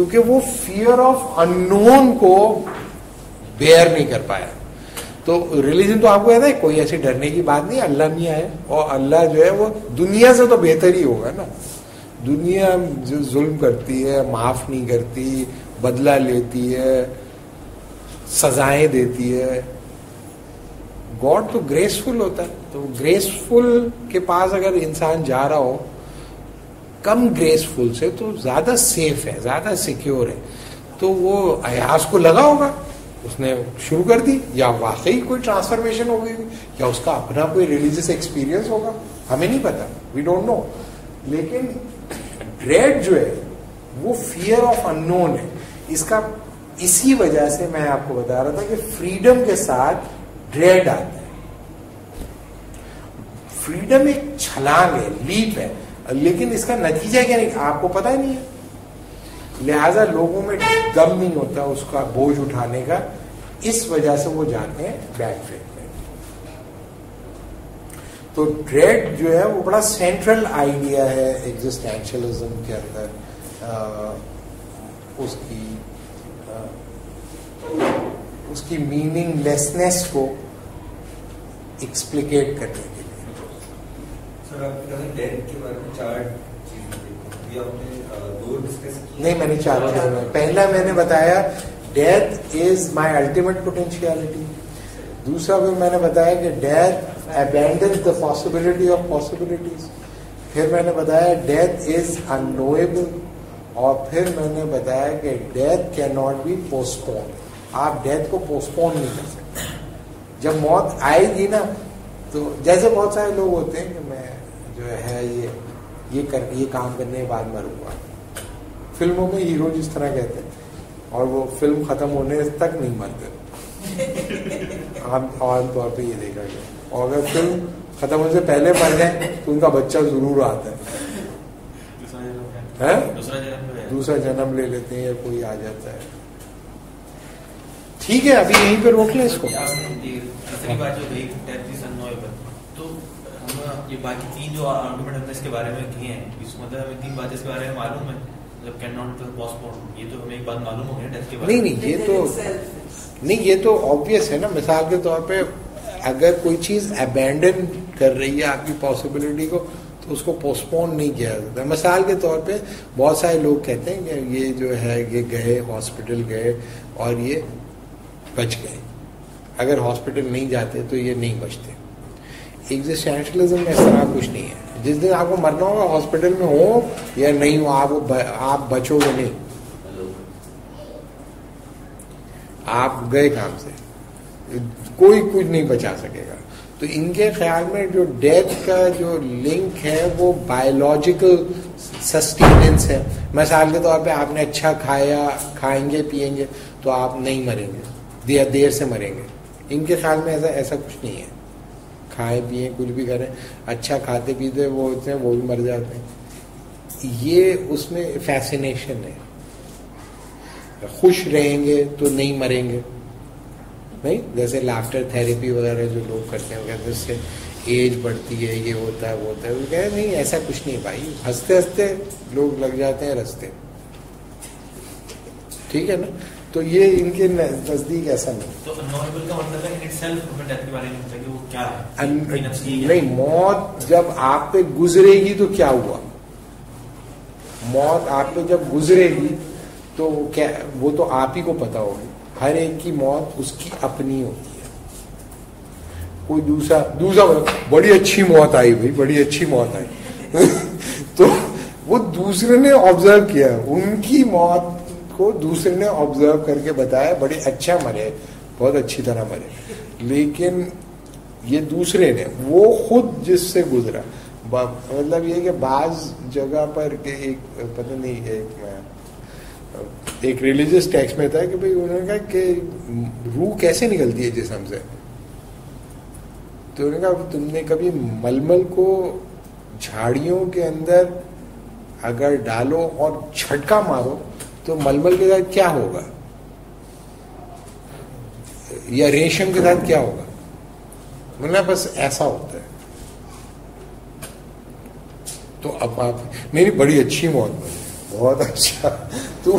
کیونکہ وہ فیئر آف اننون کو بیئر نہیں کر پایا. تو ریلیجن تو آپ کو ہے کوئی ایسی ڈرنے کی بات نہیں, اللہ میاں ہے, اور اللہ جو ہے وہ دنیا سے تو بہتر ہی ہوگا نا. دنیا جو ظلم کرتی ہے, معاف نہیں کرتی, بدلہ لیتی ہے, سزائیں دیتی ہے. گاڈ تو گریسفل ہوتا ہے. تو گریسفل کے پاس اگر انسان جا رہا ہو کم گریسفل سے, تو زیادہ سیف ہے, زیادہ سیکیور ہے. تو وہ ایاز کو لگا ہوگا, اس نے شروع کر دی, یا واقعی کوئی ٹرانسفارمیشن ہو گئی, یا اس کا اپنا کوئی ریلیجیس ایکسپیرینس ہوگا, ہمیں نہیں پتا, وی ڈونٹ نو. لیکن ڈریڈ جو ہے وہ فیئر آف اننون ہے. اس کا اسی وجہ سے میں آپ کو بتا رہا تھا کہ فریڈم کے ساتھ ڈریڈ آتا ہے. فریڈم ایک چھلانگ ہے, لیپ ہے, لیکن اس کا نتیجہ کیا نہیں آپ کو پتا نہیں ہے. لہذا لوگوں میں دم نہیں ہوتا اس کا بوجھ اٹھانے کا, اس وجہ سے وہ جاتے ہیں بیک ٹریک میں. تو ڈریڈ جو ہے وہ بڑا سینٹرل آئیڈیا ہے ایگزسٹینشلزم کے اندر, اس کی میننگ لیسنس کو ایکسپلیکیٹ کرنے کے لیے. سر آپ نے ڈیتھ کے بارے میں 4 چیزیں نہیں, میں نے 4 پہلا میں نے بتایا death is my ultimate potentiality. دوسرا بھی میں نے بتایا کہ death abandons the possibility of possibilities. پھر میں نے بتایا ڈیتھ از اننویبل. اور پھر میں نے بتایا کہ death can not be postpone. آپ ڈیتھ کو پوسٹ پون نہیں کر سکتے. جب موت آئے گی نا, تو جیسے بہت سارے لوگ ہوتے ہیں کہ میں جو ہے یہ کام کرنے کے بعد مروں گا. فلموں میں ہیرو جس طرح کہتے ہیں, اور وہ فلم ختم ہونے تک نہیں مرتے. عام طور پہ یہ دیکھا گیا. اور اگر فلم ختم ہونے سے پہلے مر جائیں تو ان کا بچہ ضرور آتا ہے, دوسرا جنم لے لیتے ہیں, یا کوئی آ جاتا ہے. ٹھیک ہے, ابھی یہیں پہ روک لیں اس کو. تیسری بات جو گئی تو ہم یہ باقی 3 جو آرگومنٹ ہم نے اس کے بارے میں کیے ہیں, اس مطلب ہمیں 3 باتیں اس کے بارے میں معلوم ہے. مطلب کین ناٹ پوسٹ پون, یہ تو ہمیں ایک بات معلوم ہو گئی ڈیتھ کے بارے میں. نہیں, یہ تو آبویس ہے نا. مثال کے طور پہ اگر کوئی چیز ابینڈن کر رہی ہے آپ کی پاسبلٹی کو, تو اس کو پوسٹ پون نہیں کیا جاتا. مثال کے طور پہ بہت سارے لوگ کہتے ہیں کہ یہ جو ہے یہ گئے ہاسپٹل گئے اور یہ بچ گئے. اگر ہاسپٹل نہیں جاتے تو یہ نہیں بچتے. ایگزسٹینشلزم میں اس طرح کچھ نہیں ہے. جس دن آپ کو مرنا ہوگا ہاسپٹل میں ہو یا نہیں ہو, آپ بچو گے نہیں, آپ گئے کام سے, کوئی کچھ نہیں بچا سکے گا. تو ان کے خیال میں جو ڈیتھ کا جو لنک ہے وہ بایولوجیکل سسٹیننس ہے. مثال کے طور پہ آپ نے اچھا کھایا, کھائیں گے پیئیں گے تو آپ نہیں مریں گے, دیر سے مریں گے. ان کے خیال میں ایسا کچھ نہیں ہے. کھائیں پیئیں کچھ بھی کریں, اچھا کھاتے پیتے وہ ہوتے ہیں, وہ بھی مر جاتے ہیں. یہ اس میں فیسینیشن ہے. خوش رہیں گے تو نہیں مریں گے. نہیں, جیسے لافٹر تھراپی وغیرہ جو لوگ کرتے ہیں, اس سے ایج بڑھتی ہے, یہ ہوتا ہے وہ ہوتا ہے. وہ کہتے ہیں نہیں ایسا کچھ نہیں بھائی, ہنستے ہنستے لوگ لگ جاتے ہیں رستے. ٹھیک ہے نا. تو یہ ان کے نزدیک ایسا نہیں. تو نارمل کا مطلب ہے ان سیلف ڈیتھ کے بارے میں ہوتا ہے کہ وہ کیا ہے نہیں. موت جب آپ پہ گزرے گی تو کیا ہوا, موت آپ پہ جب گزرے گی تو کیا, وہ تو آپ ہی کو پتا ہوگی. ہر ایک کی موت اس کی اپنی ہوتی ہے. کوئی دوسرا بڑی اچھی موت آئی بھائی, بڑی اچھی موت آئی تو وہ دوسرے نے آبزرو کیا, ان کی موت کو دوسرے نے آبزرو کر کے بتایا بڑی اچھا مرے, بہت اچھی طرح مرے. لیکن یہ دوسرے نے, وہ خود جس سے گزرا. مطلب یہ کہ بعض جگہ پر ایک پتہ نہیں, ایک ریلیجیس ٹیکسٹ میں تھا کہ بھئی انہوں نے کہا کہ روح کیسے نکلتی ہے جسم سے. تو انہوں نے کہا تم نے کبھی ململ کو جھاڑیوں کے اندر اگر ڈالو اور چھٹکا مارو تو ململ کے ساتھ کیا ہوگا, یا ریشم کے ساتھ کیا ہوگا؟ مطلب بس ایسا ہوتا ہے. تو اب آپ میری بڑی اچھی موت بنی, بہت اچھا. تو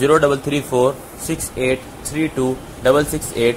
0334683268।